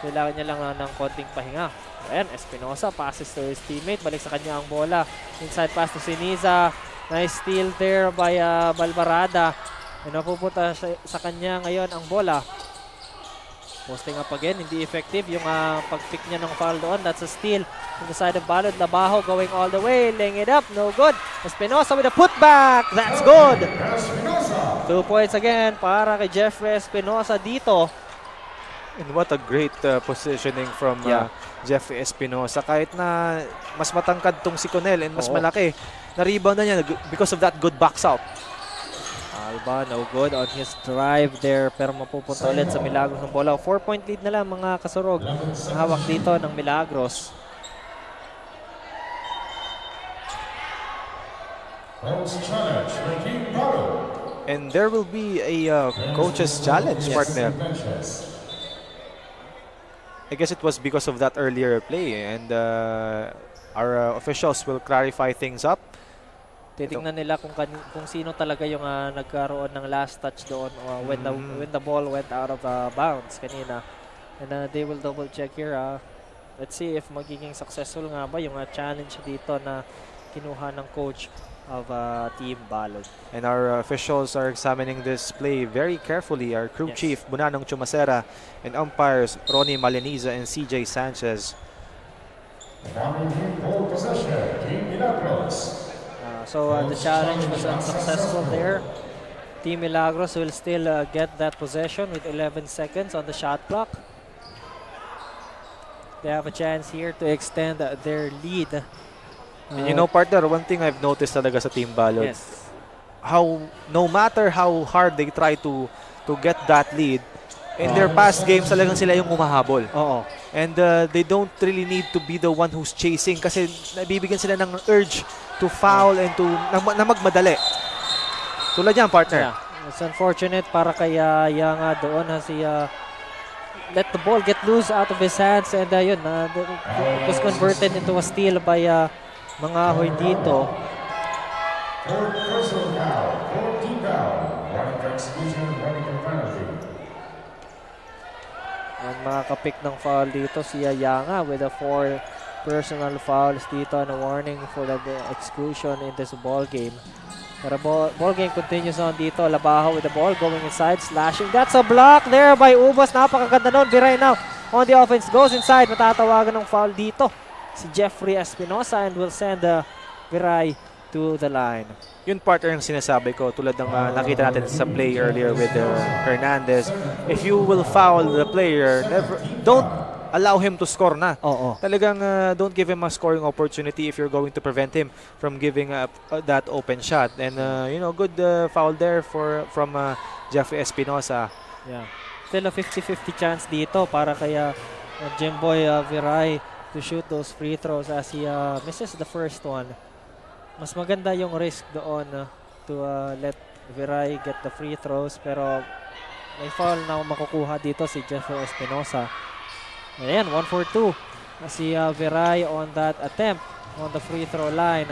Kailangan niya lang ng konting pahinga. Ayan, Espinosa passes to his teammate, balik sa kanya ang bola, inside pass to Siniza, nice steal there by Balbarada, and napupunta sa kanya ngayon ang bola. Posting up again, hindi effective yung pag-pick niya ng foul doon. That's a steal on the side of Balod. Labajo going all the way, laying it up, no good. Espinosa with a putback, that's good. 2 points again para kay Jeffrey Espinosa dito. And what a great positioning from Jeffrey Espinosa. Kahit na mas matangkad tong si Conel and mas malaki, na-rebound na niya because of that good box out. Alba, no good on his drive there, pero mapupunta ulit sa Milagros ng bola. 4-point lead na lang, mga kasurog. Hawak dito ng Milagros. And there will be a coach's challenge, partner. I guess it was because of that earlier play, and our officials will clarify things up. Titingnan nila kung sino talaga yung nagkaroon ng last touch doon when the ball went out of bounds kanina. And they will double check here. Let's see if magiging successful nga ba yung challenge dito na kinuha ng coach of Team Balod. And our officials are examining this play very carefully. Our crew chief, Bunanong Chumacera, and umpires, Ronnie Maleniza and CJ Sanchez. So the challenge was unsuccessful there. Team Milagros will still get that possession with 11 seconds on the shot clock. They have a chance here to extend their lead. And you know, partner, one thing I've noticed talaga sa Team Balod, yes, how no matter how hard they try to get that lead, in their past games talagang sila yung humahabol. And they don't really need to be the one who's chasing kasi nabibigyan sila ng urge to foul and to na magmadali. Tulad yan, partner. Yeah. It's unfortunate para kay Yanga doon let the ball get loose out of his hands, and yun, it was converted into a steal by mga hoy dito. And makakapick ng foul dito si Yanga with a 4 personal fouls dito and a warning for the exclusion in this ball game. Pero ball game continues on dito. Labajo with the ball going inside, slashing. That's a block there by Ubas. Napakaganda nun. Viray now on the offense. Goes inside. Matatawagan ng foul dito si Jeffrey Espinosa and will send Viray to the line. Yun, partner, yung sinasabi ko, tulad ng nakita natin sa play earlier with Hernandez. If you will foul the player, don't allow him to score na. Talagang don't give him a scoring opportunity if you're going to prevent him from giving up that open shot. And good foul there from Jeffrey Espinosa. Yeah. Still a 50-50 chance dito para kaya Jimboy Viray to shoot those free throws as he misses the first one. Mas maganda yung risk doon to let Viray get the free throws, pero may foul na makukuha dito si Jeffrey Espinosa. Ayan, 1 for 2. Si Viray on that attempt on the free throw line.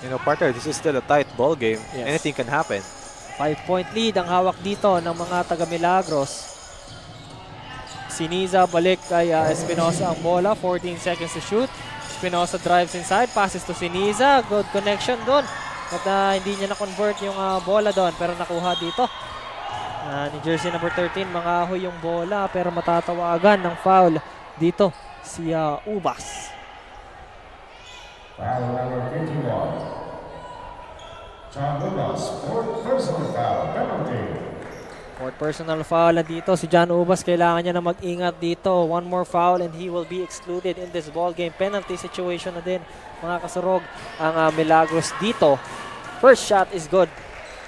You know, partner, this is still a tight ball game. Yes. Anything can happen. 5-point lead ang hawak dito ng mga taga Milagros. Siniza balik kay Espinosa ang bola. 14 seconds to shoot. Espinosa drives inside, passes to Siniza. Good connection doon. At hindi niya na-convert yung bola doon, pero nakuha dito. Ni jersey number 13, mangahoy yung bola, pero matatawagan ng foul dito si Ubas. Foul number 51. John Ubas, 4th personal foul, penalty. Fourth personal foul na dito. Si John Ubas, kailangan niya na mag-ingat dito. One more foul and he will be excluded in this ball game. Penalty situation na din, mga kasurog, ang Milagros dito. First shot is good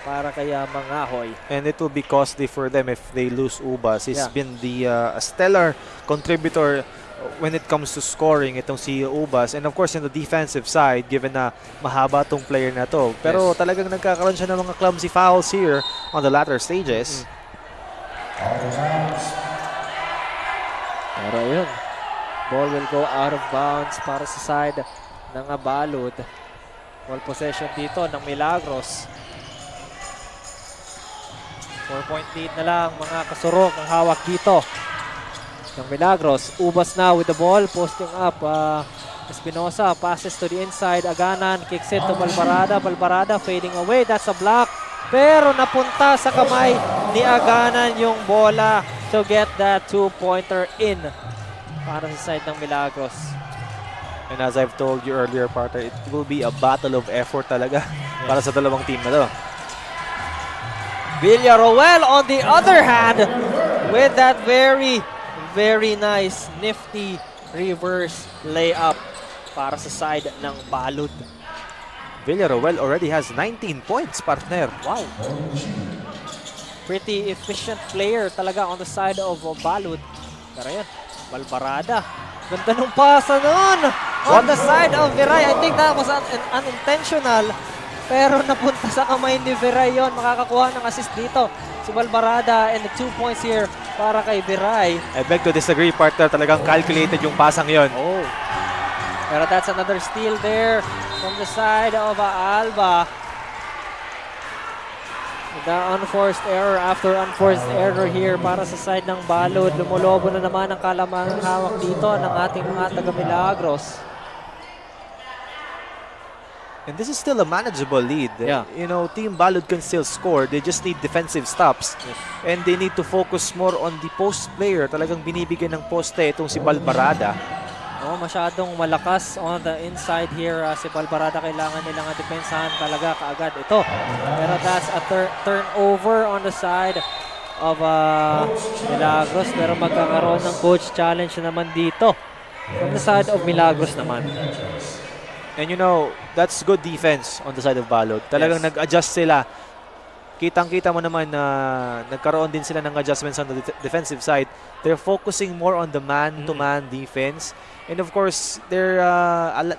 para kay Mangahoy. And it will be costly for them if they lose Ubas. He's Yeah. been the stellar contributor when it comes to scoring, itong si Ubas. And of course, in the defensive side, given na mahaba tong player na to. Pero talagang nagkakaroon siya ng mga clumsy fouls here on the latter stages. Pero yun, ball will go out of bounds para sa side ng Balud. Ball possession dito ng Milagros. 4-point lead na lang, mga kasurok ang hawak dito ng Milagros. Ubas na with the ball, posting up. Espinosa passes to the inside. Aganan kicks it to Balbarada. Balbarada fading away. That's a block. Pero napunta sa kamay ni Aganan yung bola to get that 2-pointer in para sa side ng Milagros. And as I've told you earlier, partner, it will be a battle of effort talaga para sa dalawang team na to. Villaroel on the other hand with that very nice nifty reverse layup para sa side ng Balud. Villaroel already has 19 points, partner. Wow. Pretty efficient player talaga on the side of Balud. Pero yan, Balbarada. Ganda nung pasa nun on the side of Viray. I think that was unintentional. Pero napunta sa kamay ni Viray yun. Makakakuha ng assist dito si Balbarada, and the 2 points here para kay Viray. I beg to disagree, partner. Talagang calculated yung pasang yon. Oh. Pero that's another steal there from the side of Alba. The unforced error after unforced error here para sa side ng Balud. Lumulobo na naman ang kalamangang hawak dito ng ating mga taga-Milagros. And this is still a manageable lead. Yeah. You know, Team Balud can still score. They just need defensive stops. Yes. And they need to focus more on the post player. Talagang binibigyan ng poste itong si Balbarada. Oh, masyadong malakas on the inside here. Si Balbarada, kailangan nilang depensahan talaga kaagad ito. Pero that's a turnover on the side of Milagros. Pero magkakaroon ng coach challenge naman dito from the side of Milagros naman. And you know, that's good defense on the side of Balud. Talagang nag-adjust sila. Kitang-kita mo naman na nagkaroon din sila ng adjustments on the defensive side. They're focusing more on the man-to-man defense. And of course, they're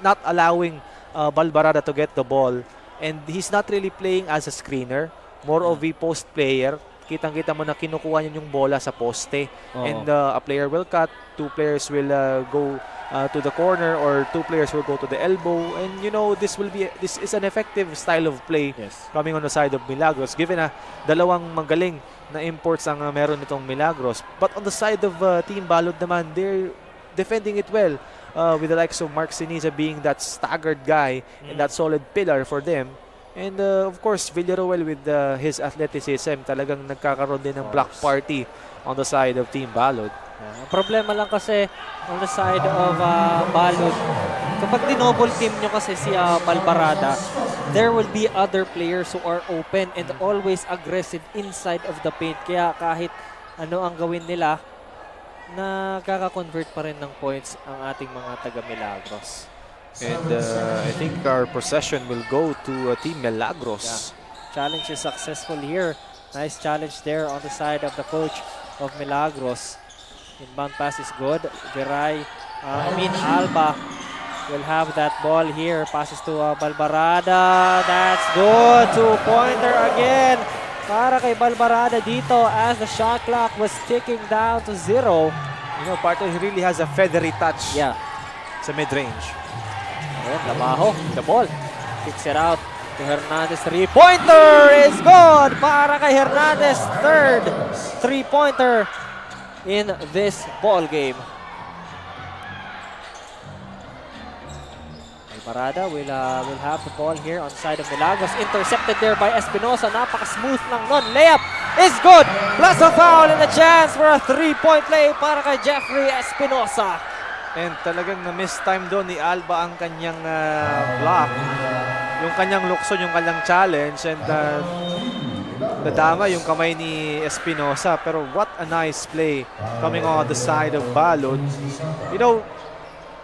not allowing Balbarada to get the ball. And he's not really playing as a screener. More of a post player. Kitang-kita mo na kinukuha niya yung bola sa poste. And a player will cut. Two players will go to the corner, or two players will go to the elbow. And you know, this is an effective style of play coming on the side of Milagros, given na dalawang magaling na imports ang meron nitong Milagros. But on the side of Team Balud naman, they're defending it well, with the likes of Mark Siniza being that staggered guy and that solid pillar for them. And of course, Villaroel with his athleticism, talagang nagkakaroon din ng block party on the side of Team Balud. Ang problema lang kasi on the side of Balud, kapag dinoble team nyo kasi si Balbarada, there will be other players who are open and always aggressive inside of the paint. Kaya kahit ano ang gawin nila, nakaka-convert pa rin ng points ang ating mga taga-Milagros. And I think our possession will go to Team Milagros. Yeah. Challenge is successful here. Nice challenge there on the side of the coach of Milagros. Inbound pass is good. Viray, Alba will have that ball here. Passes to Balbarada. That's good. 2-pointer again para kay Balbarada dito as the shot clock was ticking down to 0. You know, partner, he really has a feathery touch sa mid-range. Ayan, Labajo, the ball. Kicks it out to Hernandez. 3-pointer is good para kay Hernandez. Third 3-pointer in this ball game. Alvarada will have the ball here on the side of Milagros. Intercepted there by Espinosa. Napaka-smooth lang nun. Layup is good. Plus a foul and a chance for a 3-point play para kay Jeffrey Espinosa. And talagang na-miss time doon ni Alba ang kanyang block. Yung kanyang lukson, yung kanyang challenge. And nadama yung kamay ni Espinosa. Pero what a nice play coming on the side of Balod. You know,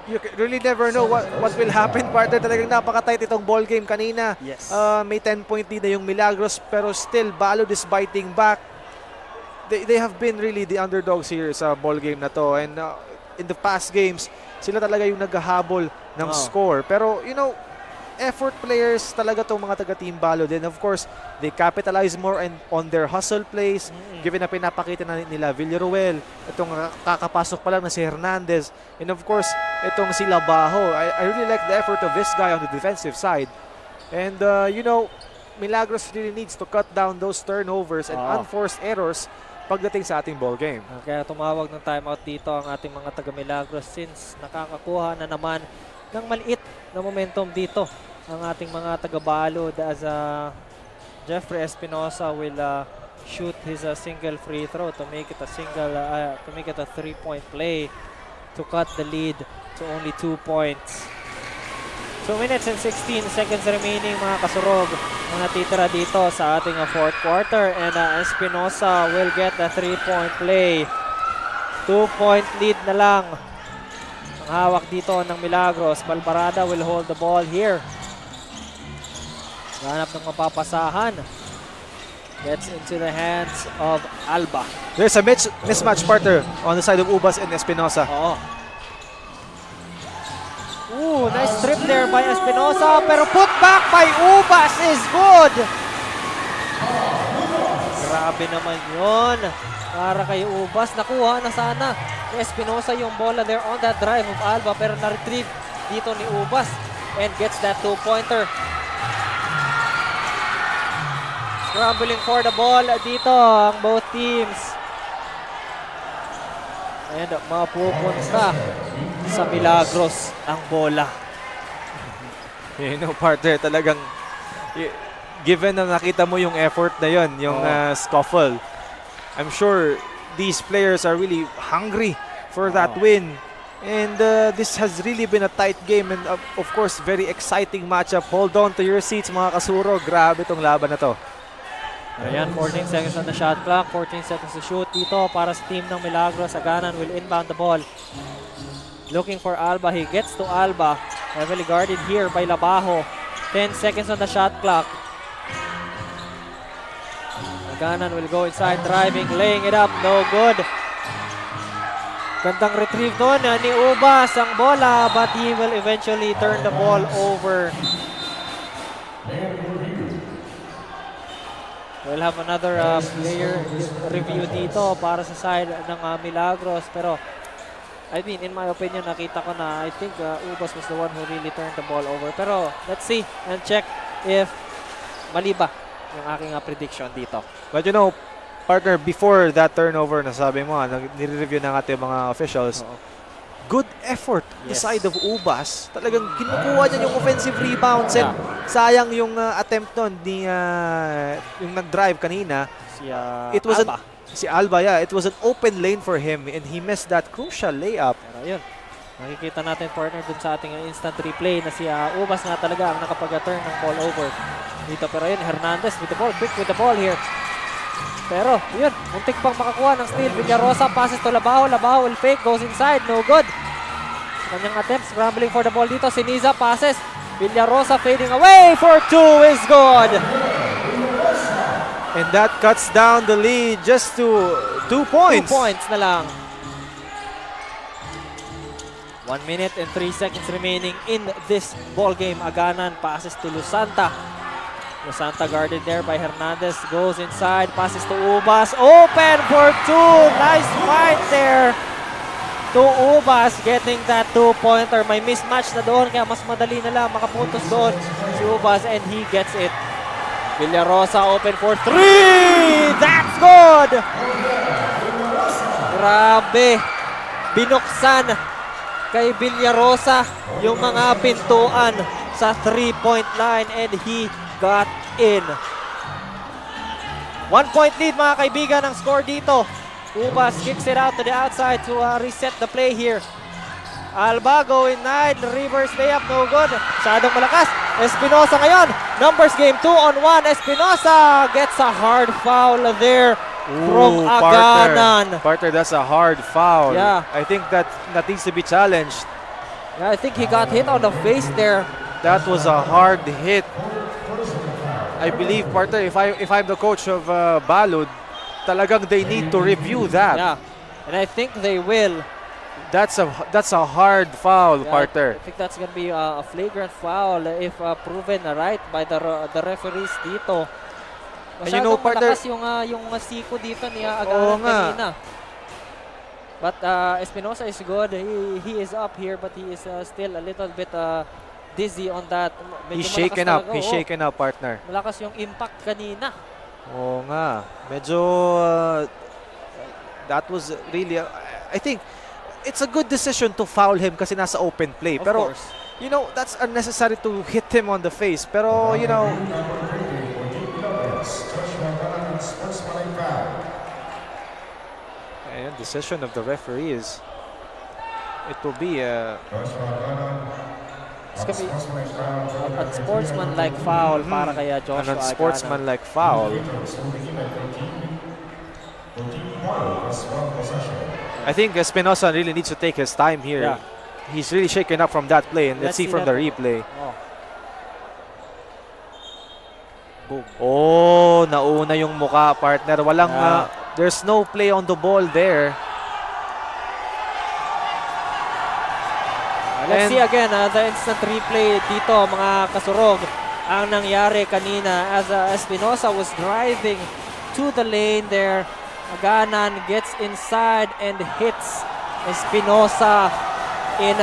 you really never know what will happen, partner. Talagang napaka-tight itong ball game kanina. Yes. May 10-point lead na yung Milagros, pero still, Balod is biting back. They have been really the underdogs here sa ball game na to. And in the past games, sila talaga yung naghahabol ng score. Pero, you know, effort players talaga itong mga taga-team Balod. And of course, they capitalize more on their hustle plays. Given na pinapakita na nila Villaruel, itong kakapasok pa lang na si Hernandez. And of course, itong si Labajo. I really like the effort of this guy on the defensive side. And, you know, Milagros really needs to cut down those turnovers and unforced errors pagdating sa ating ball game. Kaya tumawag ng timeout dito ang ating mga taga-Milagros since nakakakuha na naman ng maliit na momentum dito ang ating mga taga-Balod as Jeffrey Espinosa will shoot his single free throw to make it a 3-point play to cut the lead to only 2 points. 2 minutes and 16 seconds remaining mga kasurog ang natitira dito sa ating fourth quarter, and Espinosa will get the 3-point play. 2-point lead na lang ang hawak dito ng Milagros. Balbarada will hold the ball here. Ganap ng mapapasahan. Gets into the hands of Alba. There's a mismatch, partner, on the side of Ubas and Espinosa. Ooh, nice trip there by Espinosa, pero put back by Ubas is good. Grabe naman yun. Para kay Ubas, nakuha na sana ni Espinosa yung bola there on that drive of Alba, pero na-retrieve dito ni Ubas and gets that 2-pointer. Scrambling for the ball dito ang both teams. And mapupunta sa Milagros ang bola. You know, partner, talagang given na nakita mo yung effort na yun, yung scuffle, I'm sure these players are really hungry for that win. And this has really been a tight game and of course, very exciting matchup. Hold on to your seats mga kasuro. Grabe tong laban na to. Ayan, 14 seconds on the shot clock, 14 seconds to shoot dito para sa team ng Milagros. Aganan will inbound the ball. Looking for Alba, he gets to Alba. Heavily guarded here by Labajo. 10 seconds on the shot clock. Aganan will go inside, driving, laying it up, no good. Gandang retrieve doon ni Ubas ang bola, but he will eventually turn the ball over. We'll have another player review dito para sa side ng Milagros. Pero, I mean, in my opinion, nakita ko na I think Ubas was the one who really turned the ball over. Pero, let's see and check if mali ba yung aking prediction dito. But you know, partner, before that turnover na sabi mo, nire-review ng ating mga officials, good effort the side of Ubas. Talagang kinukuha niya yung offensive rebounds and sayang yung attempt nun ni yung nag-drive kanina. It was Alba. Si Alba, yeah. It was an open lane for him and he missed that crucial layup. Pero yun, nakikita natin, partner, dun sa ating instant replay na si Ubas nga talaga ang nakapag-turn ng ball over dito. Pero yun, Hernandez with the ball, quick with the ball here. Pero, yun, muntik pang makakuha ng steal. Villarosa passes to Labajo. Labajo will fake, goes inside, no good. Kanyang attempt, scrambling for the ball dito. Siniza passes. Villarosa fading away for 2 is good. And that cuts down the lead just to 2 points. 2 points na lang. 1 minute and 3 seconds remaining in this ball game. Aganan passes to Lusanta. Lusanta guarded there by Hernandez. Goes inside, passes to Ubas. Open for 2. Nice fight there to Ubas, getting that 2-pointer. May mismatch na doon, kaya mas madali na lang makapuntos doon si Ubas, and he gets it. Villarosa open for 3. That's good! Grabe. Binuksan kay Villarosa yung mga pintuan sa 3-point line, and he got in. 1-point lead mga kaibigan ang score dito. Ubas kicks it out to the outside to reset the play here. Alba going 9, reverse layup, no good. Masyadong malakas. Espinosa ngayon. Numbers game, 2-on-1. Espinosa gets a hard foul there from Aganan. Partner, that's a hard foul. Yeah. I think that needs to be challenged. Yeah, I think he got hit on the face there. That was a hard hit. I believe, partner, if I'm the coach of Balud, talagang they need to review that. Yeah, and I think they will. That's a hard foul, Yeah, partner. I think that's gonna be a flagrant foul if proven right by the referees dito. And you know, Masyadong partner, malakas yung siko dito ni Oo Aganan nga. kanina. But Espinosa is good. He is up here, but he is still a little bit dizzy on that. Medyo He's malakas shaken up. talaga, He's oo. shaken up, partner. Malakas yung impact kanina. Oo nga. Medyo that was really I think it's a good decision to foul him kasi nasa open play. Of Pero course. you know, that's unnecessary to hit him on the face. Pero you know, and decision of the referee is it will be It's gonna be a sportsman-like foul para kay Joshua an Aganan. unsportsmanlike foul. I think Espinosa really needs to take his time here. Yeah. He's really shaken up from that play, and let's see from the that. replay. Oh. Boom. Oh, nauna yung muka, partner. Walang, Yeah. there's no play on the ball there. Let's And- see again the instant replay dito mga kasurog. Ang nangyari kanina as Espinosa was driving to the lane there. Aganan gets inside and hits Espinosa in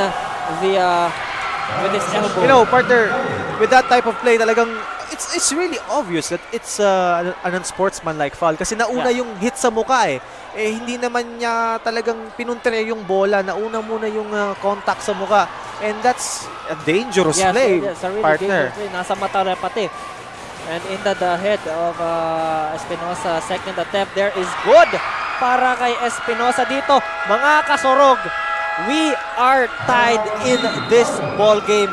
with his elbow. You know, partner, with that type of play, talagang it's really obvious that it's an unsportsmanlike foul kasi nauna yung hit sa mukha eh. Hindi naman niya talagang pinuntere yung bola, nauna muna yung contact sa mukha. And that's a dangerous play, Yes, a really partner. dangerous play. Nasa mata rin pati. And into the head of Espinosa. Second attempt there is good para kay Espinosa dito. Mga kasurog, we are tied in this ball game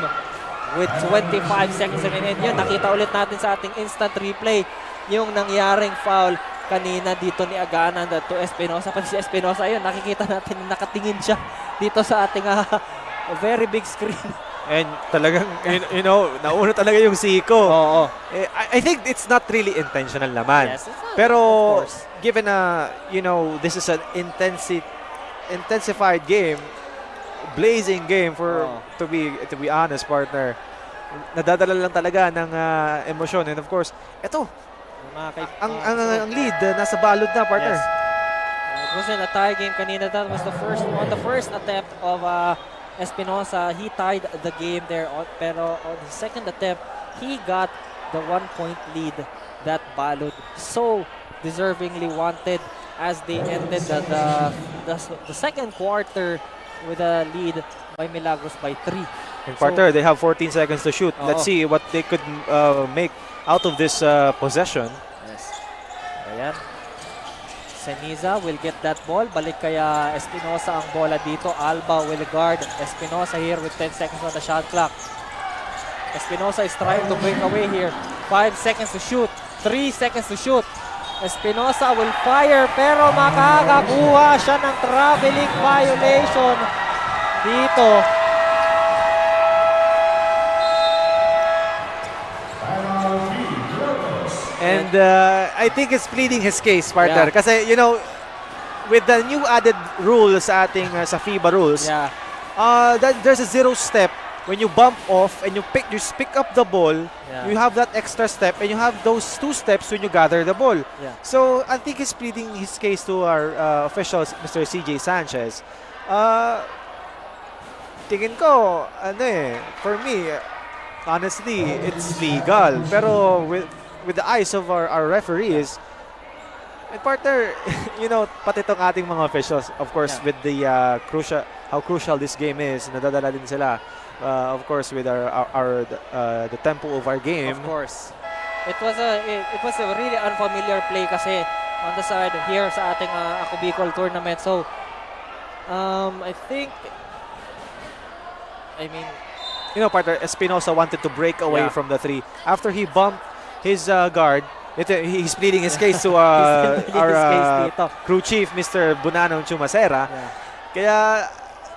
with 25 seconds remaining. Yun, nakita ulit natin sa ating instant replay yung nangyaring foul kanina dito ni Aganan to Espinosa. Pati si Espinosa, yun, nakikita natin nakatingin siya dito sa ating very big screen. And talagang, you know, nauna talaga yung siko. Oo. I think it's not really intentional naman. Yes, it's not, Pero, of course. given you know, this is an intensified game, blazing game to be honest, partner. Nadadala lang talaga ng emosyon. And of course, eto, ang lead nasa balod na, partner. Yes. It wasn't a tie game kanina. That was the first attempt of Espinosa. He tied the game there. Pero on the second attempt, he got the 1-point lead that Balud so deservingly wanted as they ended the second quarter with a lead by Milagros by 3. And partner, they have 14 seconds to shoot. Let's see what they could make out of this possession. Yes. Ayan. Seniza will get that ball. Balik kaya Espinosa ang bola dito. Alba will guard Espinosa here with 10 seconds on the shot clock. Espinosa is trying to break away here. 5 seconds to shoot. 3 seconds to shoot. Espinosa will fire pero makakakuha siya ng traveling violation dito. And I think it's pleading his case, partner. Yeah. Kasi, you know, with the new added rules sa ating sa FIBA rules, there's a 0 step when you bump off and you pick up the ball. You have that extra step and you have those 2 steps when you gather the ball. So I think he's pleading his case to our officials, Mr. CJ Sanchez. Tingin ko, for me, honestly, it's legal. Pero with the eyes of our referees, and partner, you know, pati itong ating mga officials, of course, with the how crucial this game is, nadadala din sila, of course, with the tempo of our game. Of course. It was a really unfamiliar play kasi on the side here sa ating Ako Bicol tournament. So, I mean, you know, partner, Espinosa wanted to break away Yeah. from the 3. After he bumped his guard, he's pleading his case to He's pleading our his case dito. crew chief, Mr. Bunano Chumacera. Yeah. Kaya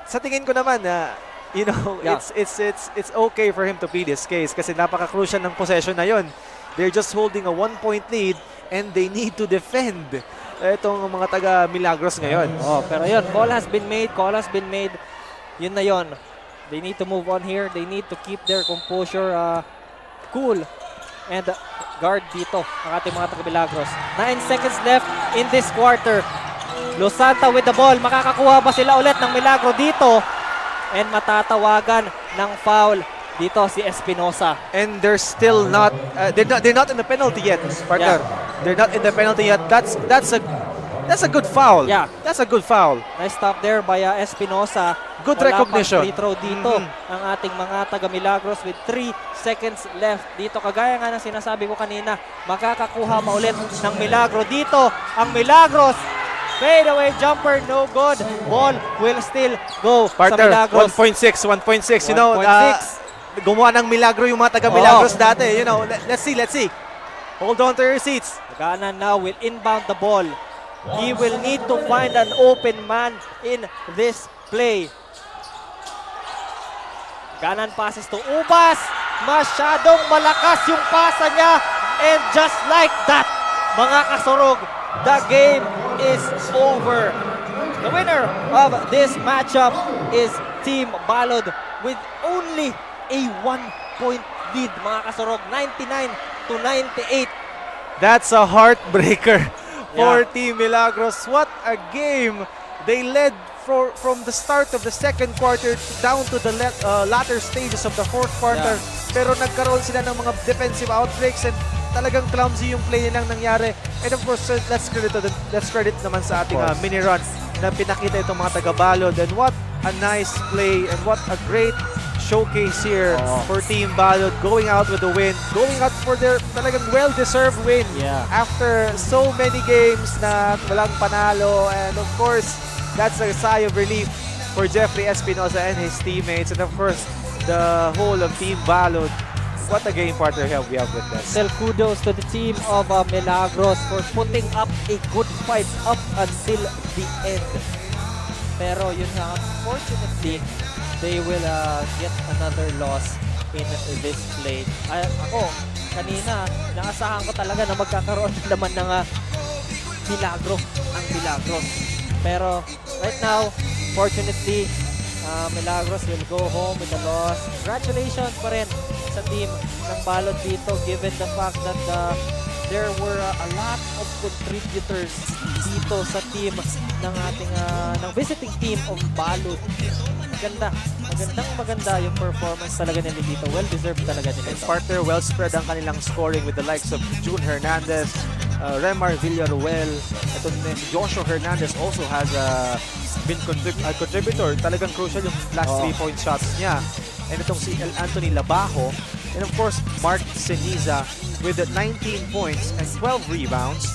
sa tingin ko naman na you know, Yeah. it's okay for him to plead his case kasi napaka-crucial ng possession na yon. They're just holding a 1-point lead and they need to defend itong mga taga Milagros ngayon. Oh, pero yun, ball has been made, call has been made. Yun na yun. They need to move on here. They need to keep their composure cool and guard dito ang ating mga taga Milagros. 9 seconds left in this quarter. Los Santa with the ball. Makakakuha ba sila ulit ng Milagro dito? And matatawagan ng foul dito si Espinosa. And they're still not they're not in the penalty yet, partner. They're not in the penalty yet. That's a good foul. Yeah. That's a good foul. Nice stop there by Espinosa. Good Wala recognition. pang free throw dito ang ating mga taga Milagros with 3 seconds left dito. Kagaya nga ng sinasabi ko kanina, makakakuha pa ulit ng Milagro dito. Ang Milagros, fade away jumper, no good. Ball will still go sa Partner, Milagros. 1.6. You know, 1.6. gumawa ng milagro yung mga taga Milagros dati. You know, let's see. Hold on to your seats. Tagana now will inbound the ball. He will need to find an open man in this play. Ganan passes to Ubas. Masyadong malakas yung pasa niya. And just like that, mga kasurog, the game is over. The winner of this matchup is Team Balod with only a 1-point lead, mga kasurog. 99-98. That's a heartbreaker for Yeah. Team Milagros. What a game! They led from the start of the second quarter down to the latter stages of the fourth quarter. Pero nagkaroon sila ng mga defensive outbreaks and talagang clumsy yung play nilang nangyari. And of course, let's credit naman sa ating mini run na pinakita itong mga taga-Balod. And what a nice play and what a great showcase here for Team Balod, going out with a win, going out for their talagang well-deserved win after so many games na walang panalo. And of course, that's a sigh of relief for Jeffrey Espinosa and his teammates, and of course, the whole of Team Balod. What a game partner we have with us. Still kudos to the team of Milagros for putting up a good fight up until the end. Pero yun nga, unfortunately, they will get another loss in this play. Ako, kanina, naasahan ko talaga na magkakaroon naman ng Milagro ang Milagros. Pero right now, fortunately, Milagros will go home with a loss. Congratulations pa rin sa team ng Balod dito, given the fact that there were a lot of contributors dito sa team ng ating ng visiting team of Balod. Maganda yung performance talaga nila dito. Well deserved talaga nila. And partner, well spread ang kanilang scoring with the likes of June Hernandez, Remar Villaruel, ito Joshua Hernandez also has been a contributor. Talagang crucial yung last 3-point shots niya. And itong si Anthony Labajo. And of course, Mark Ceniza with 19 points and 12 rebounds.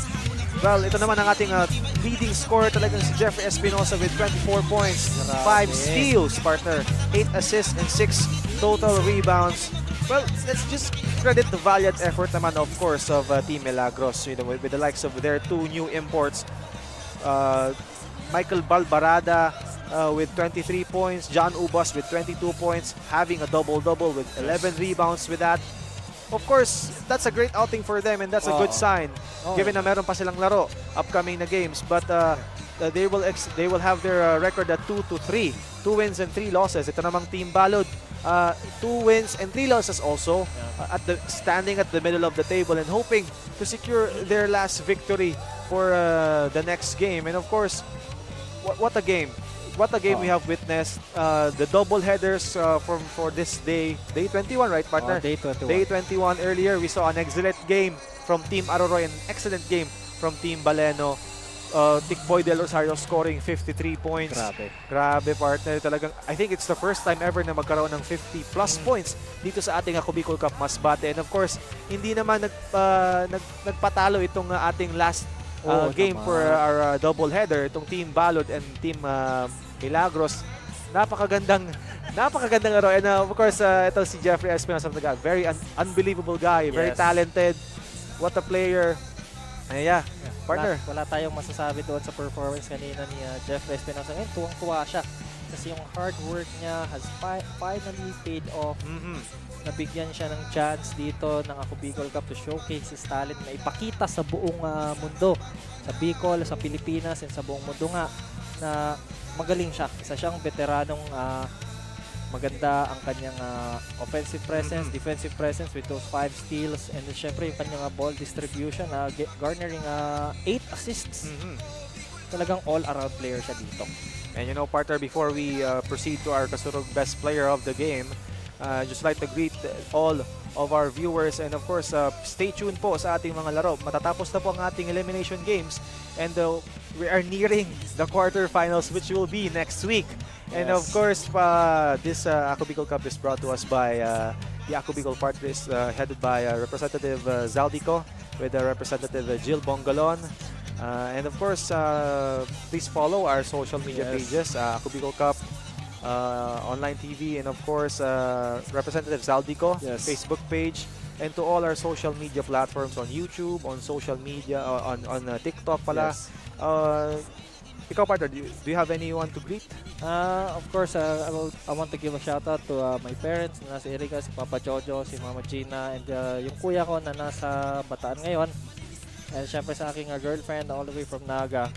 Well, ito naman ang ating leading scorer talagang si Jeffrey Espinosa with 24 points, 5 steals, partner, 8 assists and 6 total rebounds. Well, let's just credit the valiant effort naman, of course, of Team Milagros, you know, with the likes of their 2 new imports. Michael Balbarada with 23 points, John Ubas with 22 points, having a double-double with 11 rebounds with that. Of course, that's a great outing for them and that's a good sign given na meron pa silang laro upcoming na games, but they will have their record at 2-3, 2 wins and 3 losses. Ito namang Team Balod, 2 wins and 3 losses also, standing at the middle of the table and hoping to secure their last victory for the next game. And of course, what a game. What a game we have witnessed. The double headers for this day 21, right, partner? Day 21. Day 21 earlier, we saw an excellent game from Team Aroroy, an excellent game from Team Baleno. Tikboy Del Rosario scoring 53 points. Grabe, partner. Talagang, I think it's the first time ever na magkaroon ng 50 plus points dito sa ating Ako Bicol Cup Masbate. And of course, hindi naman nagpatalo itong ating last game for our double header, itong Team Balod and Team Milagros. Napakagandang Napakagandang laro. And of course, ito si Jeffrey Espinosa, very unbelievable guy, very Yes. talented. What a player. Yeah, partner. Wala tayong masasabi doon sa performance kanina ni Jeffrey Espinosa. Ngayon, tuwang-tuwa siya. Kasi yung hard work niya has finally paid off. Nabigyan siya ng chance dito ng Ako Bicol Cup to showcase his talent na ipakita sa buong mundo. Sa Bicol, sa Pilipinas, and sa buong mundo nga na magaling siya. Isa siyang veteranong maganda ang kanyang offensive presence, defensive presence with those 5 steals, and then syempre yung kanyang ball distribution, garnering 8 assists. Talagang all-around player siya dito. And you know, partner, before we proceed to our Kasurug Best Player of the Game, just like to greet all of our viewers, and of course, stay tuned po sa ating mga laro. Matatapos na po ang ating elimination games, and we are nearing the quarterfinals, which will be next week. And of course, this Ako Bicol Cup is brought to us by the Ako Bicol Party List, headed by Representative Zaldico, with Representative Jill Bongalon. And of course, please follow our social media pages, Ako Bicol Cup, online TV, and of course, Representative Zaldico, Facebook page, and to all our social media platforms on YouTube, on social media, on TikTok pala. Ikaw, partner, do you have anyone to greet? Of course, I want to give a shout out to my parents na si Erika, si Papa Jojo, si Mama Gina, and yung kuya ko na nasa Bataan ngayon. And syempre sa aking girlfriend all the way from Naga.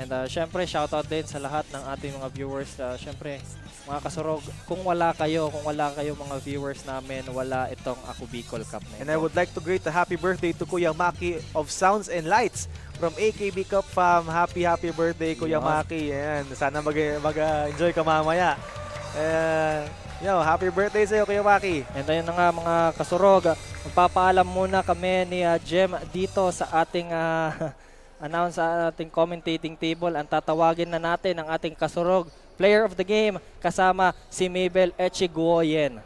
And syempre shoutout din sa lahat ng ating mga viewers. Syempre mga kasurog, kung wala kayo mga viewers namin, wala itong Ako Bicol Cup na ito. And I would like to greet a happy birthday to Kuya Maki of Sounds and Lights from AKB Cup Fam. Happy birthday, Kuya Maki. Ayan, sana mag-enjoy ka mamaya. Happy birthday sa'yo, Kuya Maki. And ayun na nga mga kasurog, magpapaalam muna kami ni Jem dito sa ating announce sa ating commentating table. Ang tatawagin na natin ang ating kasurog player of the game kasama si Mabel Echiguoyen.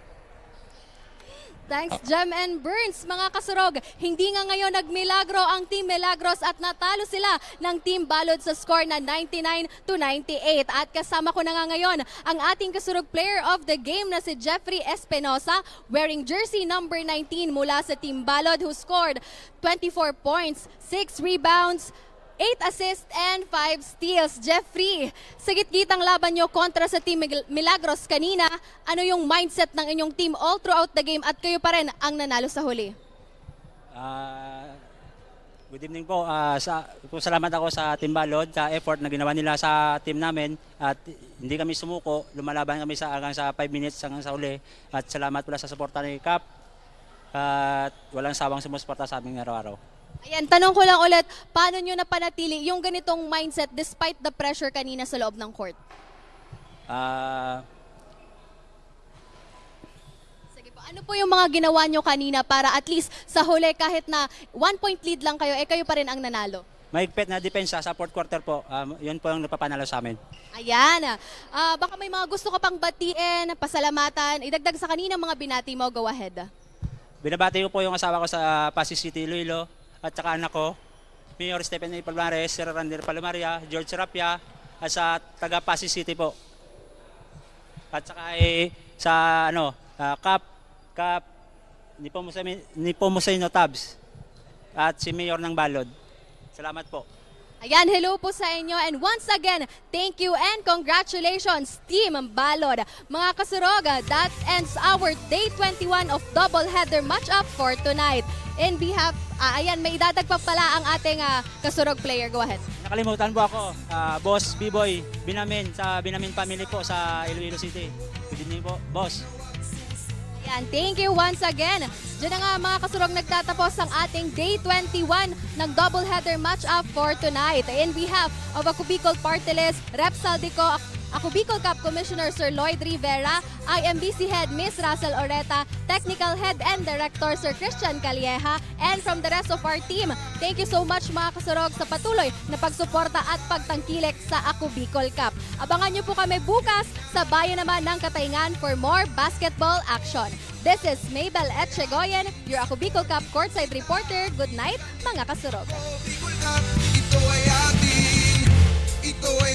Thanks, Jem and Burns. Mga kasurog, hindi nga ngayon nagmilagro ang Team Milagros at natalo sila ng Team Balod sa score na 99-98. At kasama ko na nga ngayon ang ating kasurog player of the game na si Jeffrey Espinosa, wearing jersey number 19 mula sa Team Balod, who scored 24 points, 6 rebounds, 8 assists and 5 steals. Jeffrey, sa gitgitang laban nyo kontra sa Team Milagros kanina, ano yung mindset ng inyong team all throughout the game at kayo pa rin ang nanalo sa huli? Good evening po. Salamat ako sa Team Balod sa effort na ginawa nila sa team namin at hindi kami sumuko. Lumalaban kami hanggang sa 5 minutes hanggang sa huli. At salamat pala sa suporta ni Cap at walang sawang sumusuporta sa aming araw-araw. Ayan, tanong ko lang ulit, paano nyo napanatili yung ganitong mindset despite the pressure kanina sa loob ng court? Sige po, ano po yung mga ginawa nyo kanina para at least sa huli kahit na 1-point lead lang kayo, kayo pa rin ang nanalo? Mahigpit na depensa sa fourth quarter po. Yun po yung napapanalo sa amin. Ayan, baka may mga gusto ka pang batiin, pasalamatan, idagdag sa kanina mga binati mo, go ahead. Binabati ko po yung asawa ko sa Pasig City, Iloilo, at saka anak ko, Mayor Stephen A. Palmares, Sir Randir Palmaria, George Rapia, at sa taga Pasig City po. At saka sa Cap, ni po Museno Tabs, at si Mayor ng Balod. Salamat po. Ayan, hello po sa inyo and once again, thank you and congratulations Team Balod. Mga kasurog, that ends our Day 21 of doubleheader matchup for tonight. In behalf, ayan, may idadag pa pala ang ating kasurog player. Go ahead. Nakalimutan po ako, Boss B-Boy Binamin sa Binamin family po sa Iloilo City. Good evening po, boss. Ayan, thank you once again. Diyan na nga mga kasurog nagtatapos ang ating Day 21 ng doubleheader matchup for tonight. In behalf of Ako Bicol Party List, Rep Saldico, Ako Bicol Cup Commissioner Sir Lloyd Rivera, IMBC Head Miss Russell Oreta, Technical Head and Director Sir Christian Calieja, and from the rest of our team, thank you so much mga kasurog sa patuloy na pagsuporta at pagtangkilik sa Ako Bicol Cup. Abangan niyo po kami bukas sa bayan naman ng Katayngan for more basketball action. This is Mabel Echiguoyen, your Ako Bicol Cup courtside reporter. Good night mga kasurog. Ito ay